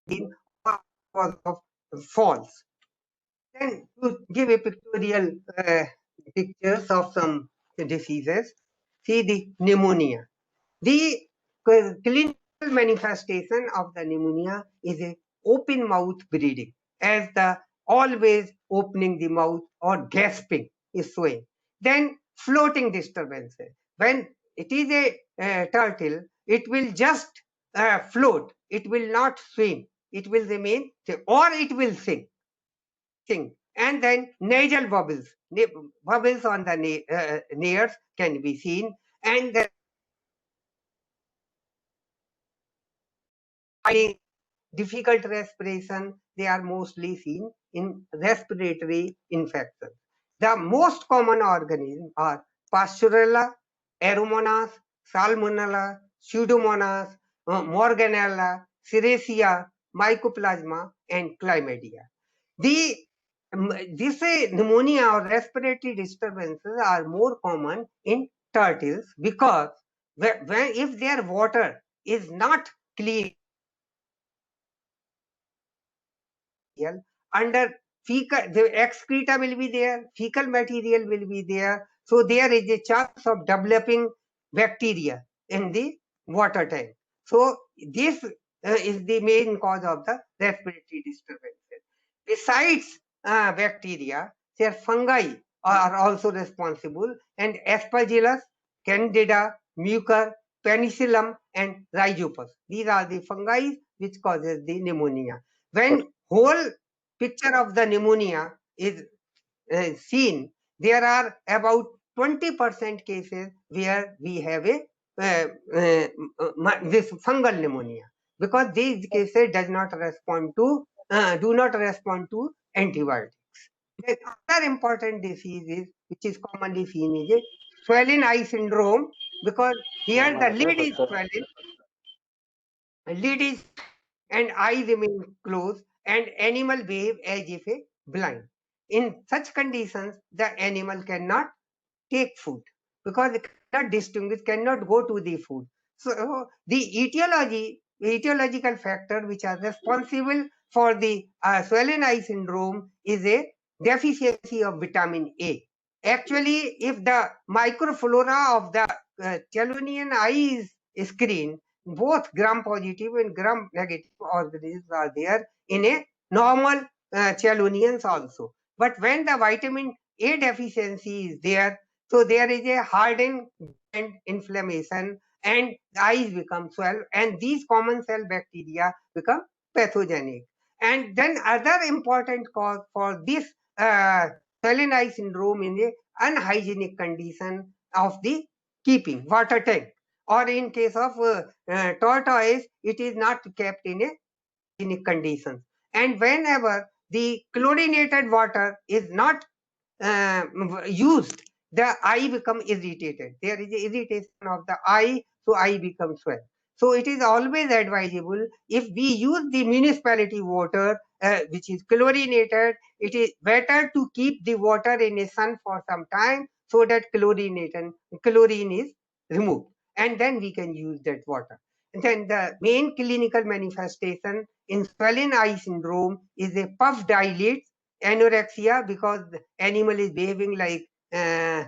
because of falls. Then to give a pictorial pictures of some diseases, see the pneumonia. The clinical manifestation of the pneumonia is a open mouth breathing, as the always opening the mouth or gasping is showing. Then floating disturbances. When it is a turtle, it will just float. It will not swim. It will remain, or it will sing. And then nasal bubbles. Bubbles on the nares can be seen, and the difficult respiration, they are mostly seen in respiratory infections. The most common organisms are Pasteurella, Aeromonas, Salmonella, Pseudomonas, Morganella, Serratia, Mycoplasma, and Chlamydia. This pneumonia or respiratory disturbances are more common in turtles because if their water is not clean, under fecal, the excreta will be there, fecal material will be there. So there is a chance of developing bacteria in the water tank. So this is the main cause of the respiratory disturbances. Besides bacteria, their fungi are also responsible, and Aspergillus, Candida, Mucor, Penicillium, and Rhizopus. These are the fungi which causes the pneumonia. When whole picture of the pneumonia is seen, there are about 20% cases where we have a this fungal pneumonia, because these cases do not respond to antibiotics. The other important disease is, which is commonly seen, is a swollen eye syndrome, because here the lid is and eyes remain closed, and animal behave as if a blind. In such conditions, the animal cannot take food because it cannot distinguish, cannot go to the food. So the etiological factor which are responsible for the swollen eye syndrome is a deficiency of vitamin A. Actually, if the microflora of the chelonian eye is screened, both gram positive and gram negative organisms are there in a normal chelonians also. But when the vitamin A deficiency is there, so there is a hardened and inflammation, and the eyes become swell, and these common cell bacteria become pathogenic. And then other important cause for this swollen eye syndrome in a unhygienic condition of the keeping water tank, or in case of tortoise, it is not kept in a hygienic condition. And whenever the chlorinated water is not used, the eye become irritated. There is irritation of the eye, so eye becomes swell. So it is always advisable, if we use the municipality water, which is chlorinated, it is better to keep the water in the sun for some time so that chlorine is removed, and then we can use that water. And then the main clinical manifestation in swollen eye syndrome is a puff dilate, anorexia, because the animal is behaving like a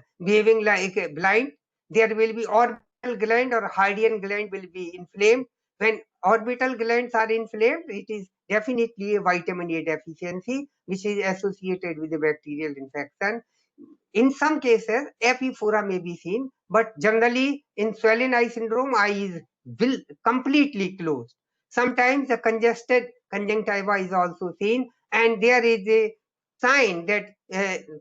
blind. There will be orbital gland or Hydian gland will be inflamed. When orbital glands are inflamed, it is definitely a vitamin A deficiency, which is associated with the bacterial infection. In some cases, epiphora may be seen, but generally in swollen eye syndrome, eye is completely closed. Sometimes the congested conjunctiva is also seen, and there is a sign that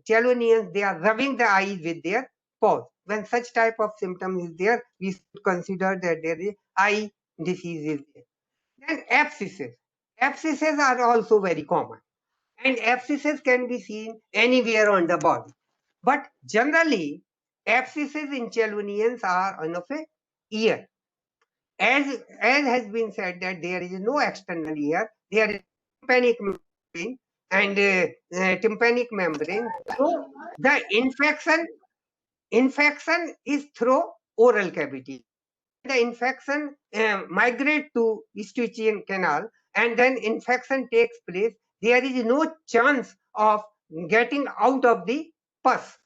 chelonians, they are rubbing the eyes with their paws. When such type of symptom is there, we should consider that there is eye disease is there. Then abscesses. Abscesses are also very common, and abscesses can be seen anywhere on the body. But generally, abscesses in chelonians are on of a ear. As has been said that there is no external ear, there is tympanic membrane and tympanic membrane. So the infection is through oral cavity. The infection migrate to Eustachian canal, and then infection takes place. There is no chance of getting out of the pus.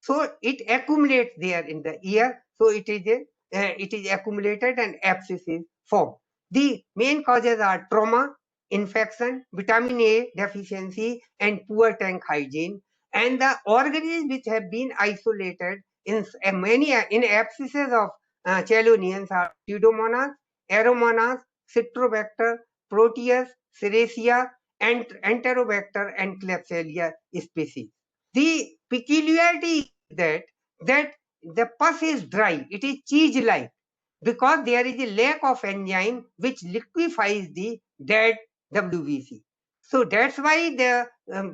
So it accumulates there in the ear. So it is accumulated and abscesses form. The main causes are trauma, infection, vitamin A deficiency, and poor tank hygiene. And the organisms which have been isolated in abscesses of chelonians are Pseudomonas, Aeromonas, Citrobacter, Proteus, Serratia, and Enterobacter and Klebsiella species. The peculiarity is that the pus is dry, it is cheese-like, because there is a lack of enzyme which liquefies the dead WBC. So that's why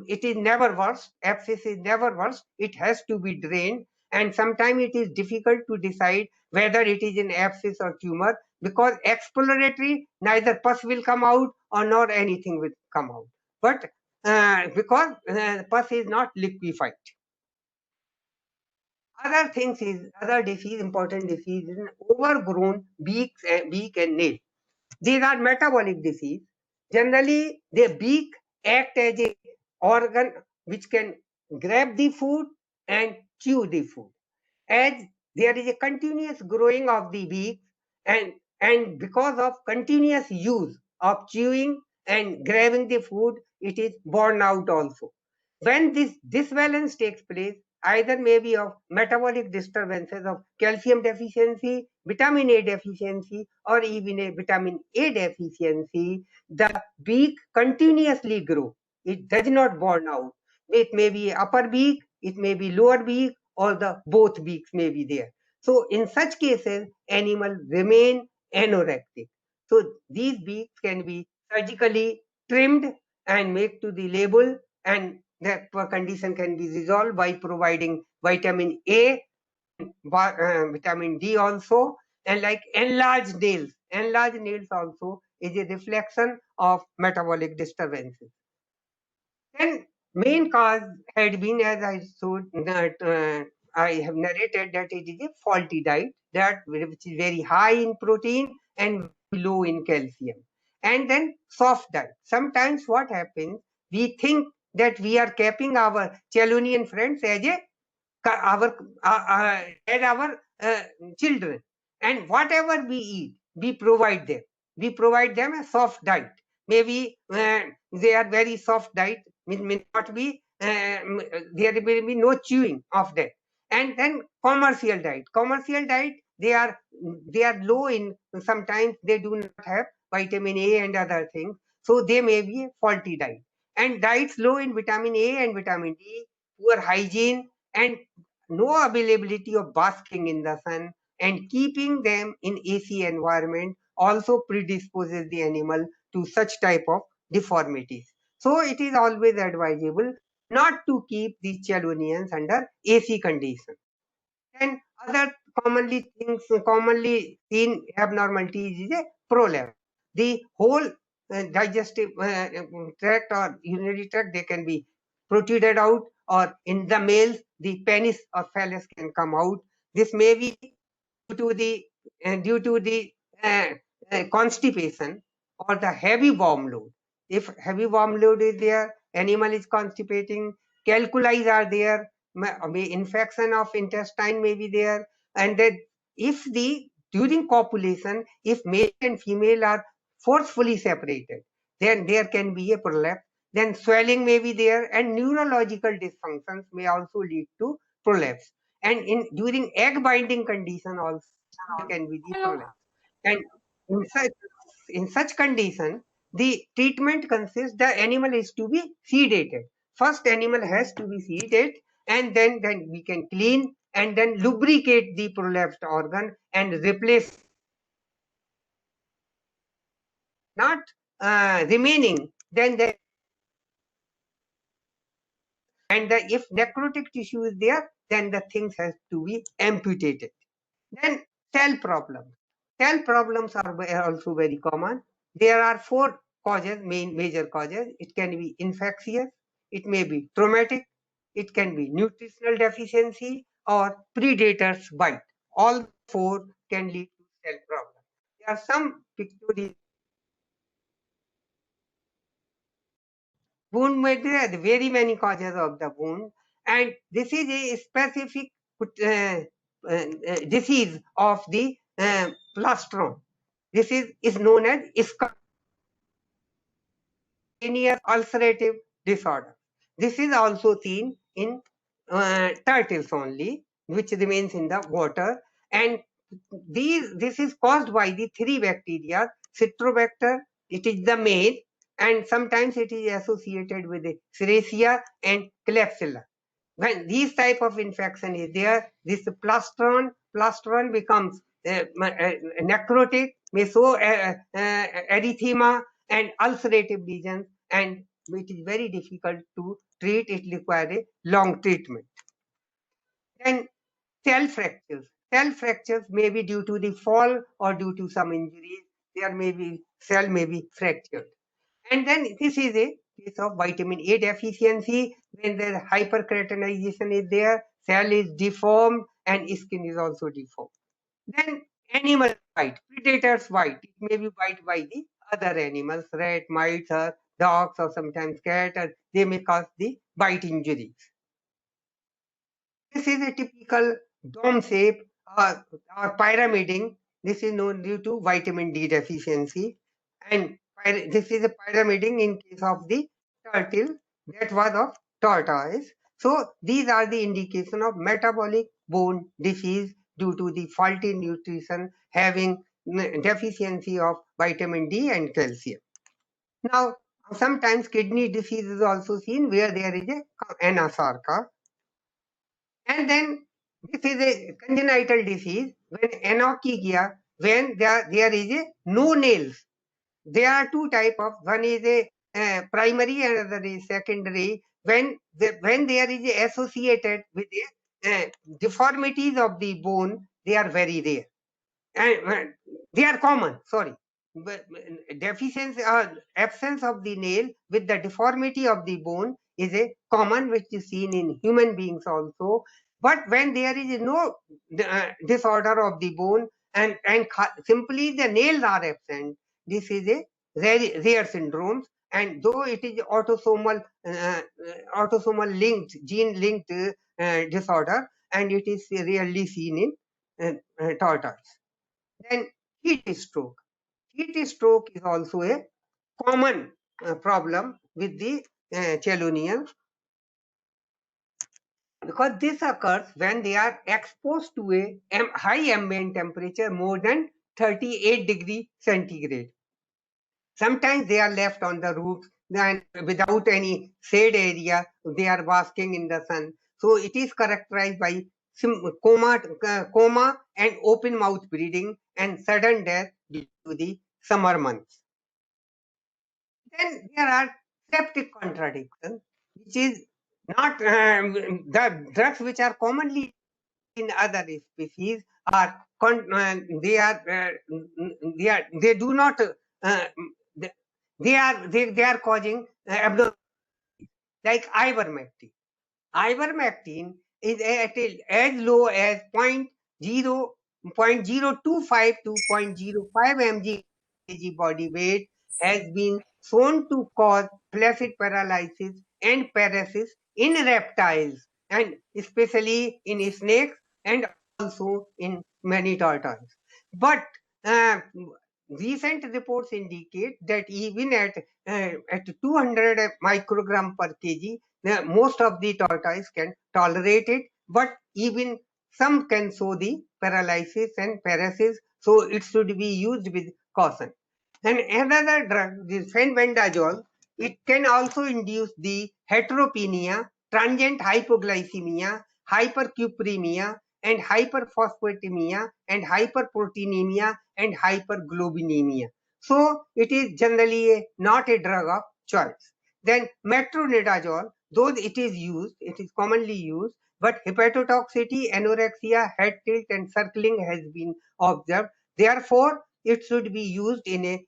it is never worse. Abscess is never worse. It has to be drained, and sometimes it is difficult to decide whether it is an abscess or tumor, because exploratory neither pus will come out or nor anything will come out. But because pus is not liquefied. Other disease, important disease is overgrown beak and nail. These are metabolic disease. Generally, the beak act as a organ which can grab the food and chew the food. As there is a continuous growing of the beak, and because of continuous use of chewing and grabbing the food, it is borne out also. When this disbalance takes place, either maybe of metabolic disturbances of calcium deficiency, vitamin A deficiency, or even a vitamin A deficiency, the beak continuously grows. It does not burn out. It may be upper beak, it may be lower beak, or the both beaks may be there. So in such cases, animal remain anorectic. So these beaks can be surgically trimmed and made to the label, and that condition can be resolved by providing vitamin A, vitamin D also, and like enlarged nails. Enlarged nails also is a reflection of metabolic disturbances. Then main cause had been, as I showed, that I have narrated, that it is a faulty diet, that which is very high in protein and low in calcium. And then soft diet. Sometimes what happens, we think that we are keeping our chelonian friends as our children, and whatever we eat, we provide them. We provide them a soft diet. Maybe they are very soft diet, may not be, there will be no chewing of that. And then commercial diet. Commercial diet, they are low in, sometimes they do not have vitamin A and other things. So they may be a faulty diet. And diets low in vitamin A and vitamin D, poor hygiene, and no availability of basking in the sun, and keeping them in AC environment also predisposes the animal to such type of deformities. So it is always advisable not to keep the chelonians under AC condition. And other commonly seen abnormalities is a prolapse. The whole digestive tract or urinary tract, they can be protruded out, or in the males, the penis or phallus can come out. This may be due to the constipation or the heavy worm load. If heavy worm load is there, animal is constipating, calculi are there, infection of intestine may be there, and then if the during copulation, if male and female are forcefully separated, then there can be a prolapse. Then swelling may be there, and neurological dysfunctions may also lead to prolapse. And during egg binding condition also there can be the prolapse. And in such condition, the treatment consists the animal is to be sedated. First, animal has to be sedated, and then we can clean and then lubricate the prolapsed organ and replace. Not remaining, then the if necrotic tissue is there, then the things has to be amputated. Then cell problems. Cell problems are also very common. There are four causes, major causes. It can be infectious, it may be traumatic, it can be nutritional deficiency, or predator's bite. All four can lead to cell problems. There are some pictorial wound may have very many causes of the wound, and this is a specific disease of the plastron. This is known as spontaneous ulcerative disorder. This is also seen in turtles only, which remains in the water, and this is caused by the three bacteria: Citrobacter, it is the male, and sometimes it is associated with the Serratia and Klebsiella. When these type of infection is there, this plastron becomes necrotic, may show erythema and ulcerative lesions, and it is very difficult to treat. It requires a long treatment. Then cell fractures. Cell fractures may be due to the fall or due to some injuries. There may be cell may be fractured. And then this is a case of vitamin A deficiency. When the hyperkeratinization is there, cell is deformed and skin is also deformed. Then animal bite, predators bite. It may be bite by the other animals, rat, mice, or dogs, or sometimes cat, or they may cause the bite injuries. This is a typical dome shape or pyramiding. This is known due to vitamin D deficiency. And this is a pyramiding in case of the turtle, that was of tortoise. So these are the indication of metabolic bone disease due to the faulty nutrition, having deficiency of vitamin D and calcium. Now, sometimes kidney disease is also seen where there is a anasarca. And then this is a congenital disease when anarchigia, when there is a no nails. There are two type of, one is a primary and other is secondary. When there is a associated with a deformities of the bone, they are very rare. And they are common, sorry. Deficiency or absence of the nail with the deformity of the bone is a common, which is seen in human beings also. But when there is no disorder of the bone and simply the nails are absent, this is a rare syndrome. And though it is autosomal linked, gene linked disorder, and it is rarely seen in tortoise. Then heat stroke. Heat stroke is also a common problem with the chelonians, because this occurs when they are exposed to a high ambient temperature more than 38 degrees centigrade. Sometimes they are left on the roofs and without any shade area, they are basking in the sun. So it is characterized by coma and open mouth breathing and sudden death due to the summer months. Then there are septic contradictions, which is not the drugs which are commonly in other species are they do not they are causing abnormal, like ivermectin. Ivermectin is at as low as 0.025 to 0.05 mg body weight, has been shown to cause flaccid paralysis and paresis in reptiles, and especially in snakes and also in many tortoises. But uh, recent reports indicate that even at 200 microgram per kg, most of the tortoise can tolerate it, but even some can show the paralysis and paresis, so it should be used with caution. And another drug, this fenbendazole, it can also induce the heteropenia, transient hypoglycemia, hypercupremia, and hyperphosphatemia, and hyperproteinemia, and hyperglobinemia. So it is generally not a drug of choice. Then metronidazole, though it is commonly used, but hepatotoxicity, anorexia, head tilt, and circling has been observed. Therefore, it should be used in a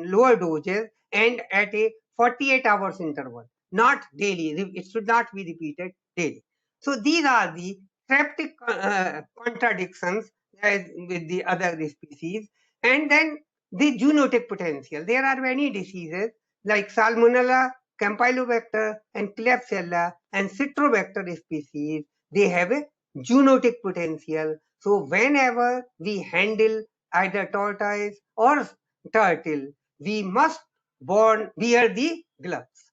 lower doses and at a 48 hours interval, not daily. It should not be repeated daily. So these are the therapeutic contradictions with the other species. And then the zoonotic potential. There are many diseases like Salmonella, Campylobacter, and Klebsiella, and Citrobacter species. They have a zoonotic potential. So whenever we handle either tortoise or turtle, we must wear the gloves.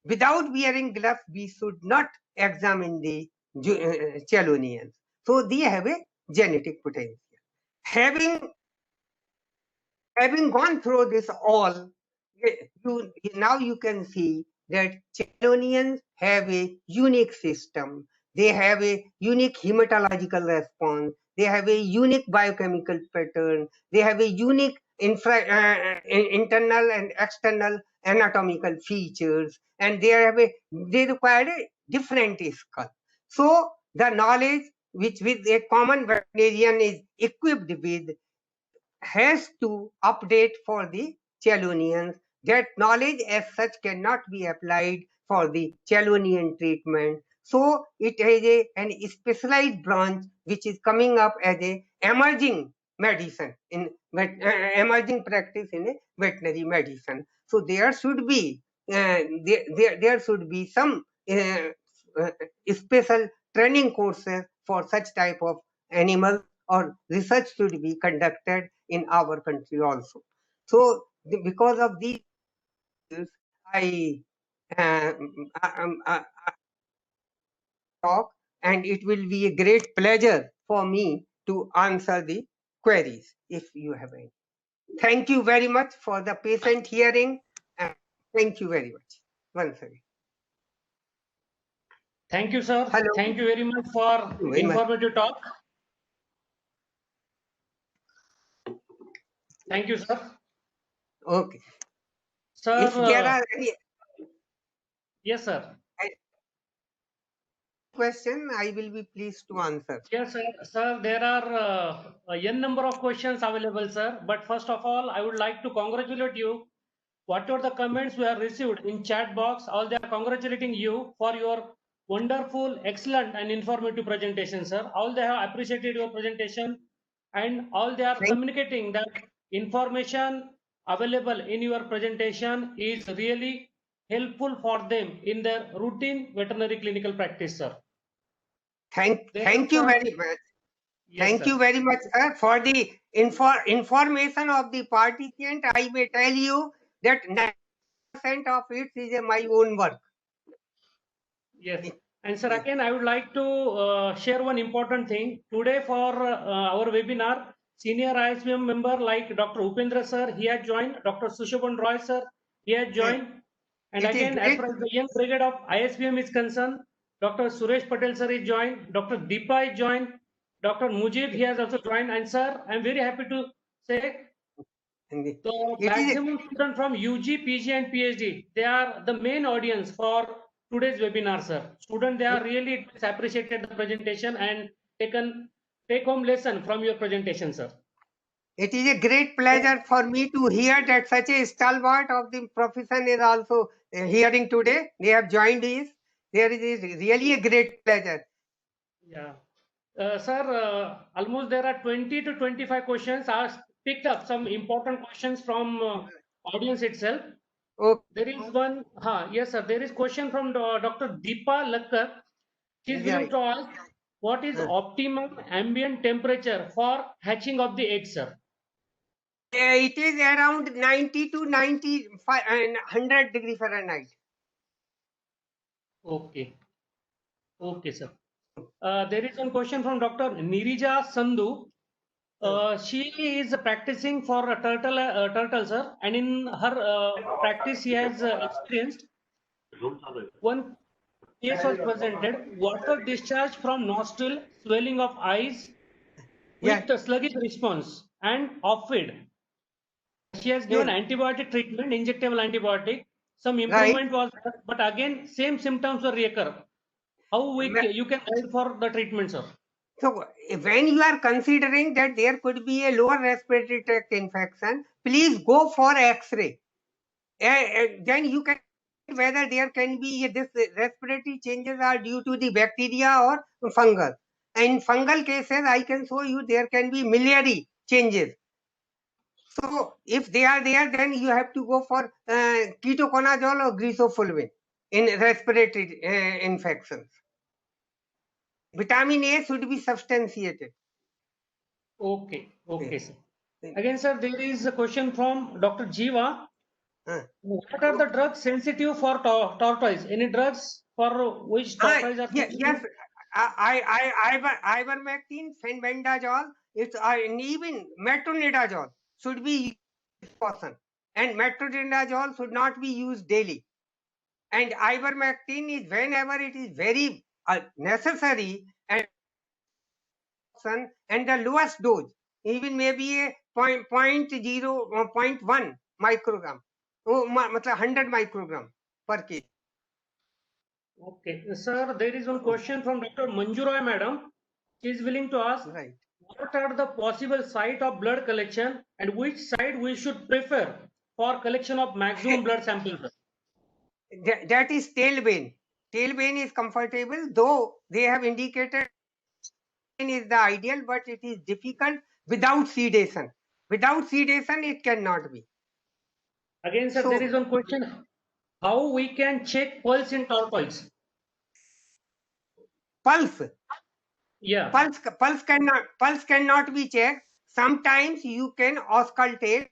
Without wearing gloves, we should not examine the chelonians. So they have a genetic potential. Having gone through this all, now you can see that chelonians have a unique system. They have a unique hematological response. They have a unique biochemical pattern. They have a unique internal and external anatomical features, and they require a different skull. So the knowledge which with a common veterinarian is equipped with has to update for the chelonians. That knowledge as such cannot be applied for the chelonian treatment. So it has an specialized branch which is coming up as a emerging medicine in emerging practice in a veterinary medicine. So there should be there should be some special training courses for such type of animals, or research should be conducted in our country also. So because of these, I talk, and it will be a great pleasure for me to answer the queries if you have any. Thank you very much for the patient hearing, and thank you very much once again. Thank you, sir. Hello. Thank you very much for Very much. informative talk. Thank you, sir. Okay. Sir, If there are any yes, sir. question, I will be pleased to answer. Yes, sir. Sir, there are a n number of questions available, sir. But first of all, I would like to congratulate you. Whatever the comments we have received in chat box, all they are congratulating you for your wonderful, excellent, and informative presentation, sir. All they have appreciated your presentation, and all they are communicating that information available in your presentation is really helpful for them in their routine veterinary clinical practice, sir. Thank you very much. Yes, Thank sir. you very much, sir, for the information of the participant. I may tell you that 90% of it is my own work. Yes. And sir, again, I would like to share one important thing. Today for our webinar, senior ISBM member like Dr. Upendra sir, he had joined, Dr. Sushoban Roy sir, he had joined. And It is again, as great. far as the young brigade of ISBM is concerned, Dr. Suresh Patel sir is joined, Dr. Deepa is joined, Dr. Mujib, he has also joined. And sir, I'm very happy to say the maximum students from UG, PG, and PhD, they are the main audience for today's webinar, sir. Students, they are really appreciated the presentation and taken take home lesson from your presentation, sir. It is a great pleasure for me to hear that such a stalwart of the profession is also hearing today. They have joined us. There is really a great pleasure. Yeah. Sir, almost there are 20 to 25 questions. I picked up some important questions from audience itself. Okay. There is one, yes, sir. There is question from Dr. Deepa Lakkar. She is willing Right. to ask, what is optimum ambient temperature for hatching of the egg, sir? It is around 90 to 95 and 100 degree Fahrenheit. Okay. Okay, sir. There is one question from Dr. Nirija Sandhu. She is practicing for a turtle, sir, and in her practice, she has experienced one case was presented: water discharge from nostril, swelling of eyes, with a sluggish response, and off feed. She has given antibiotic treatment, injectable antibiotic. Some improvement was there, but again, same symptoms will reoccur. How you can guide for the treatment, sir? So when you are considering that there could be a lower respiratory tract infection, please go for X-ray. Then you can whether there can be this respiratory changes are due to the bacteria or fungal. In fungal cases, I can show you there can be miliary changes. So if they are there, then you have to go for ketoconazole or grisofulvin in respiratory infections. Vitamin A should be substantiated. Okay, okay, sir. Yeah. Again, sir, there is a question from Dr. Jiva. What are the drugs sensitive for tortoise? Any drugs for which tortoise are sensitive? Yes, ivermectin, fenbendazole, it's and even metronidazole should be used with caution, and metronidazole should not be used daily. And ivermectin is whenever it is very necessary, and the lowest dose even maybe a 0.1 microgram, 100 microgram per kg. Okay, sir, there is one question from Dr. Manjuroy, madam. She is willing to ask, Right. what are the possible site of blood collection and which site we should prefer for collection of maximum blood samples? That is tailbone. Tailbone is comfortable, though they have indicated is the ideal, but it is difficult without sedation. Without sedation, it cannot be. Again, sir, there is one question. How we can check pulse in tortoise? Pulse. Yeah. Pulse cannot be checked. Sometimes you can auscultate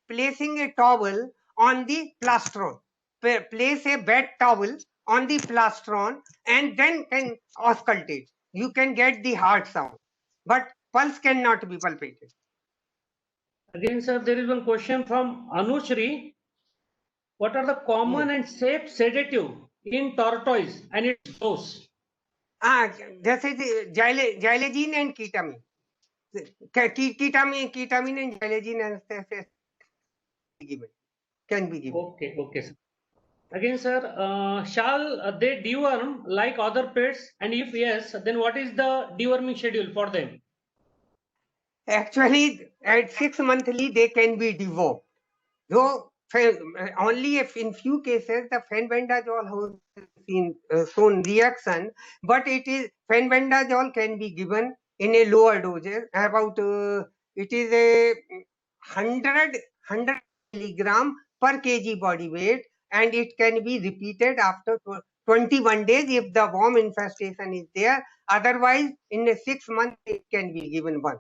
placing a towel on the plastron. Place a bed towel on the plastron and then can auscultate. You can get the heart sound, but pulse cannot be palpated. Again, sir, there is one question from Anushri. What are the common and safe sedative in tortoise and its dose? जैसे xylazine and ketamine. Ketamine and xylazine can be given. Okay, okay, sir. Again, sir, shall they deworm like other pets? And if yes, then what is the deworming schedule for them? Actually, at 6 monthly, they can be dewormed. Though only if in few cases the fenbendazole has been shown reaction, but it is fenbendazole can be given in a lower doses. About it is a 100 milligram per kg body weight, and it can be repeated after 21 days if the worm infestation is there. Otherwise, in a 6 months, it can be given once.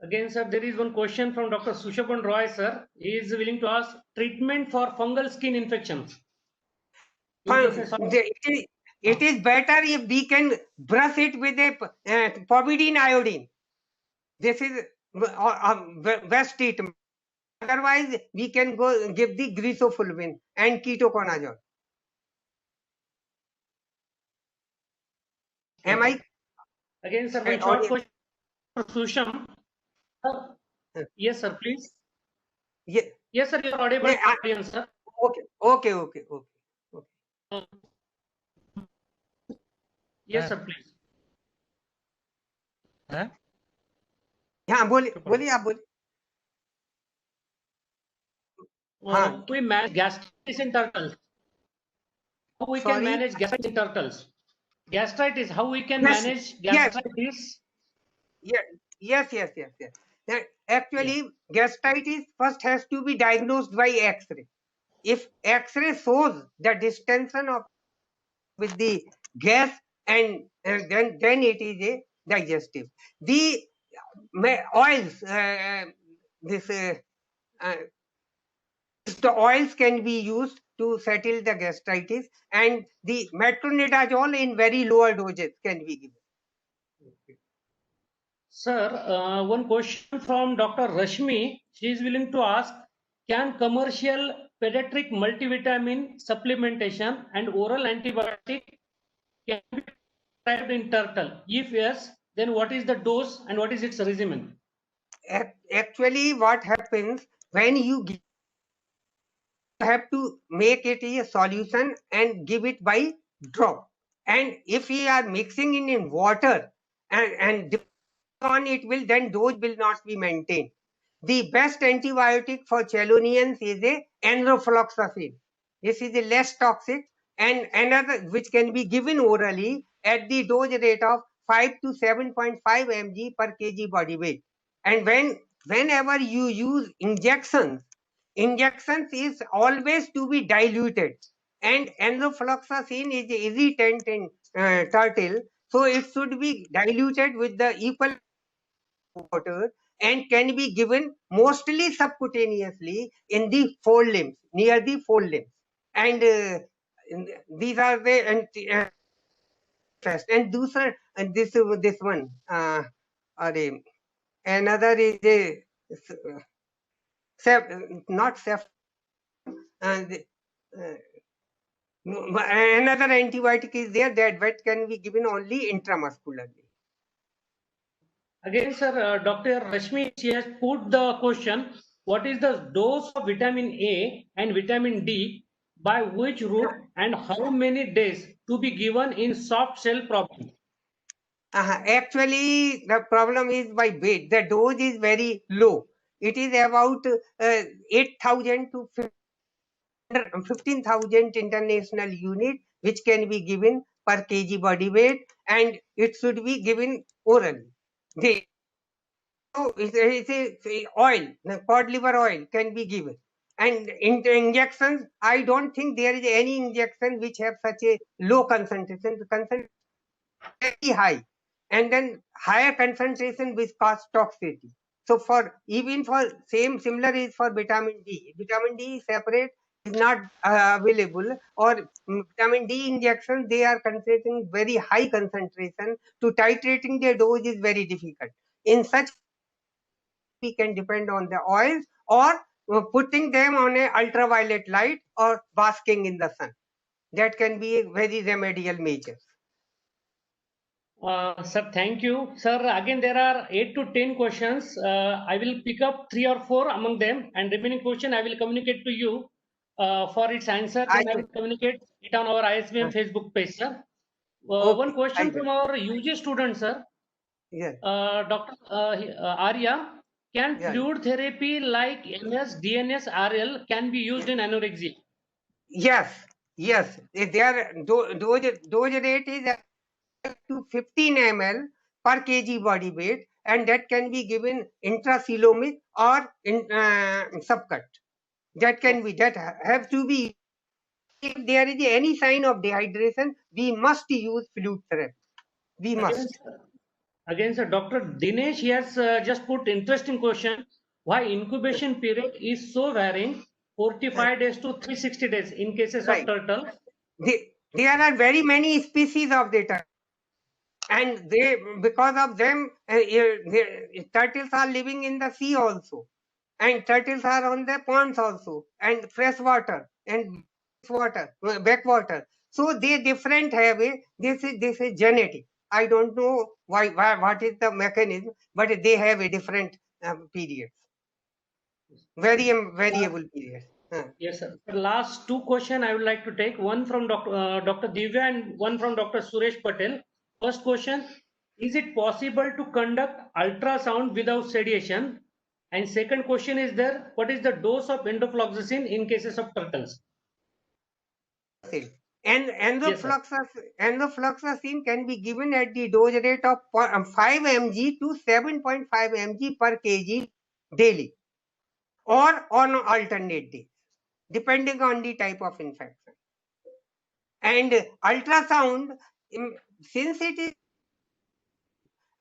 Again, sir, there is one question from Dr. Sushapan Roy, sir. He is willing to ask treatment for fungal skin infections. It is better if we can brush it with a povidone iodine. This is best treatment. Otherwise, we can go give the grisofulvin and ketoconazole. Am I? Again, sir, one short question for Susham. Yes, sir, please. Yes, sir, you are audible, sir. Okay. Yes, sir, please. है? हाँ बोलिए बोलिए, आप बोलिए। हाँ, We manage gastritis in turtles. How we can sorry. manage gastritis in turtles? Gastritis, how we can Yes, manage yes. gastritis? Yes. That actually, gastritis first has to be diagnosed by X-ray. If X-ray shows the distension of with the gas, and then it is a digestive. The oils, this the oils can be used to settle the gastritis, and the metronidazole in very lower doses can be given. Sir, one question from Dr. Rashmi. She is willing to ask, can commercial pediatric multivitamin supplementation and oral antibiotic can be prescribed in turtle? If yes, then what is the dose and what is its regimen? Actually, what happens when you have to make it a solution and give it by drop. And if we are mixing in water and on it will, then dose will not be maintained. The best antibiotic for chelonians is a enrofloxacin. This is a less toxic, and another which can be given orally at the dose rate of 5 to 7.5 mg per kg body weight. And whenever you use injections is always to be diluted, and enrofloxacin is irritant in turtle, so it should be diluted with the equal water and can be given mostly subcutaneously in the forelimbs, near the forelimbs. And these are the and this one another is a not Cef, another antibiotic is there that can be given only intramuscularly. Again, sir, Dr. Rashmi, she has put the question, what is the dose of vitamin A and vitamin D, by which route and how many days to be given in soft cell problem? Actually, the problem is by weight. The dose is very low. It is about 8,000 to 15,000 international unit, which can be given per kg body weight, and it should be given orally. It's a oil, the cod liver oil can be given. And in the injections, I don't think there is any injection which have such a low concentration. The concentration is very high, and then higher concentration which cause toxicity. So for even for similar is for vitamin D. Vitamin D is separate, is not available, or vitamin D injection, they are concentrating very high concentration. To titrating their dose is very difficult. In such, we can depend on the oils or putting them on a ultraviolet light or basking in the sun. That can be a very remedial measure. Sir, thank you. Sir, again, there are 8 to 10 questions. I will pick up 3 or 4 among them, and remaining question I will communicate to you for its answer. Then I will communicate it on our ISBM Facebook page, sir. One question from our UG student, sir. Yes. Dr. Arya, can Yeah. fluid therapy like MS, DNS, RL can be used in anorexia? Yes. Their dose rate is to 15 ml per kg body weight, and that can be given intracoelomic or in subcut. That can be, that have to be. If there is any sign of dehydration, we must use fluid therapy. We must. Again, sir, Dr. Dinesh, he has just put interesting question. Why incubation period is so varying, 45 days to 360 days in cases Right. of turtle? There are very many species of the turtle, and they, because of them, turtles are living in the sea also, and turtles are on the ponds also, and fresh water and water, backwater. So they different have a, this is genetic. I don't know why what is the mechanism, but they have a different periods, variable periods. Yes, sir. The last 2 questions I would like to take, one from Dr. Divya and one from Dr. Suresh Patel. First question, is it possible to conduct ultrasound without sedation? And second question is there, what is the dose of endofloxacin in cases of turtles? And Yes, sir. endofloxacin can be given at the dose rate of 5 mg to 7.5 mg per kg daily or on alternate days, depending on the type of infection. And ultrasound, since it is,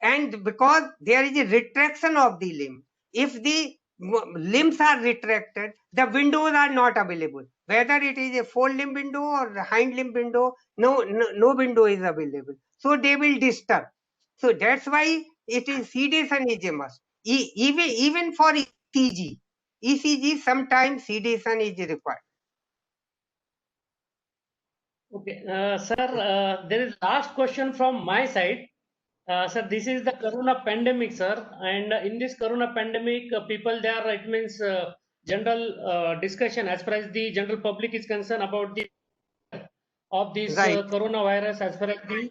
and because there is a retraction of the limb, if the limbs are retracted, the windows are not available. Whether it is a forelimb window or the hind limb window, no window is available. So they will disturb. So that's why it is sedation is a must. Even for ECG, sometimes sedation is required. Okay, sir, there is last question from my side. Sir, this is the corona pandemic, sir, and in this corona pandemic, people there, it means general discussion as far as the general public is concerned about the of this Right. coronavirus as far as the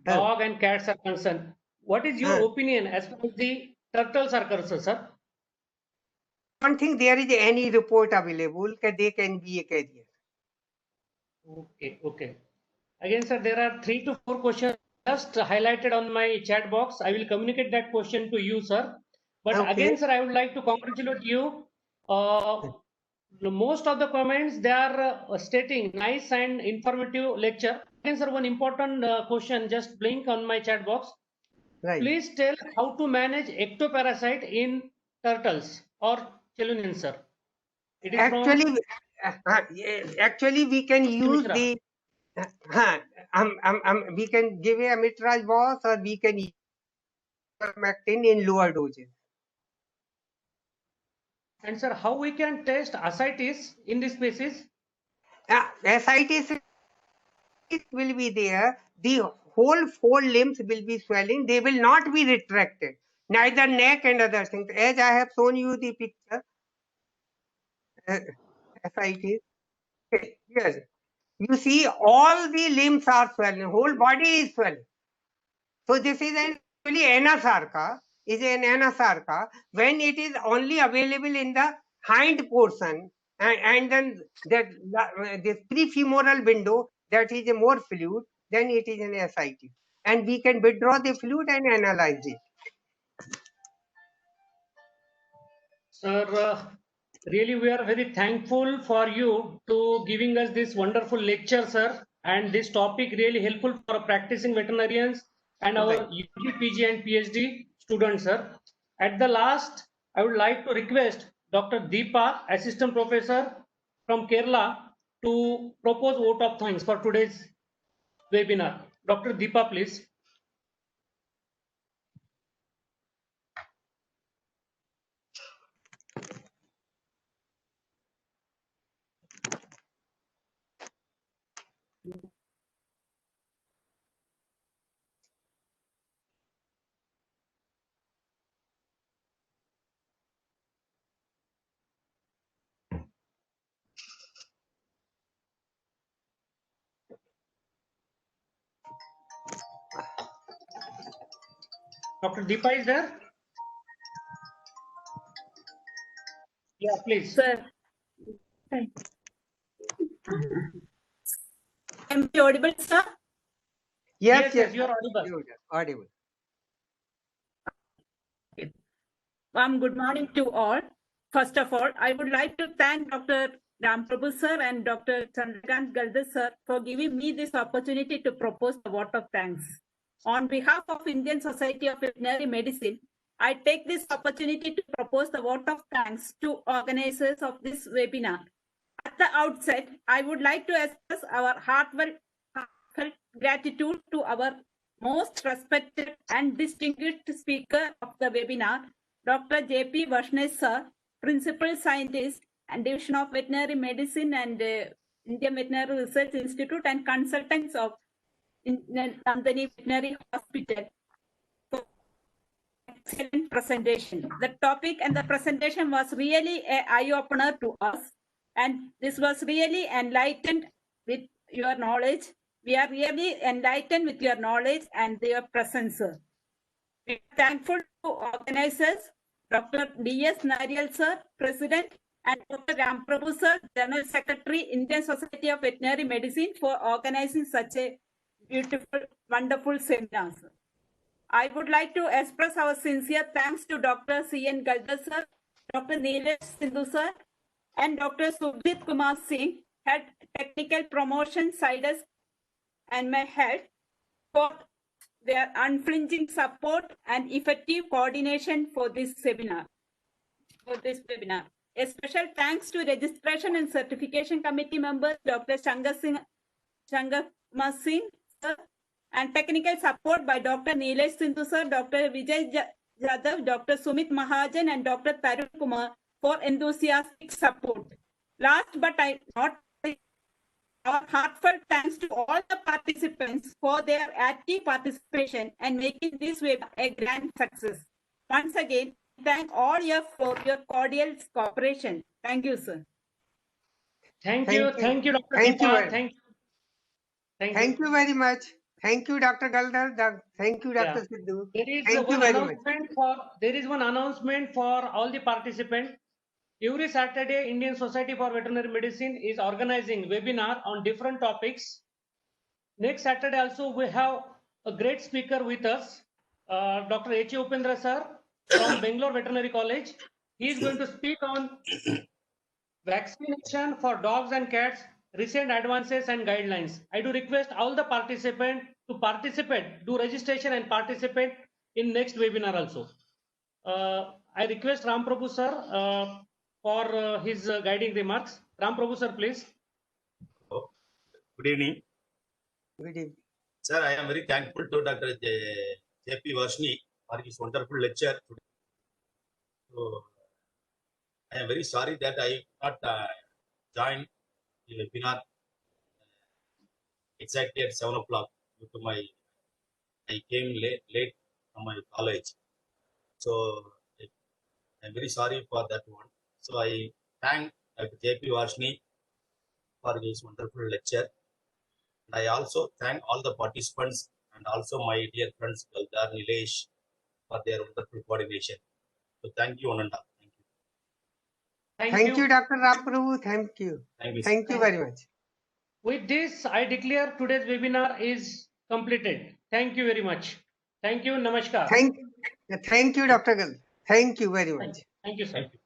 dog and cats are concerned. What is your opinion as far as the turtles are concerned, sir? I don't think there is any report available that they can be a carrier. Okay, okay. Again, sir, there are 3 to 4 questions just highlighted on my chat box. I will communicate that question to you, sir. But Okay. again, sir, I would like to congratulate you. Most of the comments, they are stating nice and informative lecture. Again, sir, one important question just blink on my chat box. Right. Please tell how to manage ectoparasite in turtles or chelonians, sir. It is Actually, we can use Mishra. the we can give a amitraj boss, or we can use ivermectin in lower doses. And sir, how we can test ascites in this species? Ascites will be there. The whole 4 limbs will be swelling. They will not be retracted. Neither neck and other things. As I have shown you the picture. Ascites. Yes. You see, all the limbs are swelling. Whole body is swelling. So this is actually anasarca. Is an anasarca when it is only available in the hind portion, and then that this prefemoral window, that is a more fluid, then it is an ascites, and we can withdraw the fluid and analyze it. Sir, really we are very thankful for you to giving us this wonderful lecture, sir. And this topic really helpful for practicing veterinarians and our UG, PG and PhD students, sir. At the last, I would like to request Dr. Deepa, Assistant Professor from Kerala, to propose vote of thanks for today's webinar. Dr. Deepa, please. Dr. Deepa is there? Yeah, please. Sir. Am I audible, sir? Yes, you are audible. Audible. Good morning to all. First of all, I would like to thank Dr. Ramprabhu sir and Dr. Chandrakant Galdar sir for giving me this opportunity to propose a vote of thanks. On behalf of Indian Society of Veterinary Medicine, I take this opportunity to propose the vote of thanks to organizers of this webinar. At the outset, I would like to express our heartfelt gratitude to our most respected and distinguished speaker of the webinar, Dr. J.P. Varshney sir, Principal Scientist and Division of Veterinary Medicine and Indian Veterinary Research Institute and consultants of Nandini Veterinary Hospital for excellent presentation. The topic and the presentation was really an eye-opener to us, and this was really enlightened with your knowledge. We are really enlightened with your knowledge and your presence, sir. We are thankful to organizers, Dr. D.S. Narial sir, President, and Dr. Ramprabhu sir, General Secretary, Indian Society of Veterinary Medicine, for organizing such a beautiful, wonderful seminar. Sir. I would like to express our sincere thanks to Dr. C.N. Galdar sir, Dr. Neelesh Sindhu sir, and Dr. Subhjit Kumar Singh, Head Technical Promotion, Sidus and my head, for their unflinching support and effective coordination for this seminar. A special thanks to Registration and Certification Committee members, Dr. Shankar Singh sir, and technical support by Dr. Neelesh Sindhu sir, Dr. Vijay Jadhav, Dr. Sumit Mahajan, and Dr. Tarun Kumar for enthusiastic support. Last but not least, our heartfelt thanks to all the participants for their active participation and making this webinar a grand success. Once again, thank all you for your cordial cooperation. Thank you, sir. Thank you, Dr. Thank you Deepa. very- Thank you. Thank you very much. Thank you, Dr. Galdar. Thank you, Dr. Yeah. Sidhu. There is Thank you one very much. announcement for all the participants. Every Saturday, Indian Society for Veterinary Medicine is organizing webinar on different topics. Next Saturday also we have a great speaker with us, Dr. H. Upendra sir from Bangalore Veterinary College. He is going to speak on vaccination for dogs and cats, recent advances and guidelines. I do request all the participants to participate, do registration and participate in next webinar also. I request Ramprabhu sir for his guiding remarks. Ramprabhu sir, please. Good evening. Good evening. Sir, I am very thankful to Dr. J.P. Varshni for his wonderful lecture today. So, I am very sorry that I not joined the webinar exactly at 7 o'clock due to I came late from my college. So, I am very sorry for that one. So, I thank Dr. J.P. Varshni for his wonderful lecture. And I also thank all the participants and also my dear friends Galdar, Neelesh for their wonderful coordination. So thank you, one and all. Thank you. Thank you, Dr. Ramprabhu. Thank you. Thank you. Thank you very much. With this, I declare today's webinar is completed. Thank you very much. Thank you. Namaskar. Thank you, Dr. Galdar. Thank you very much. Thank you, sir. Thank you.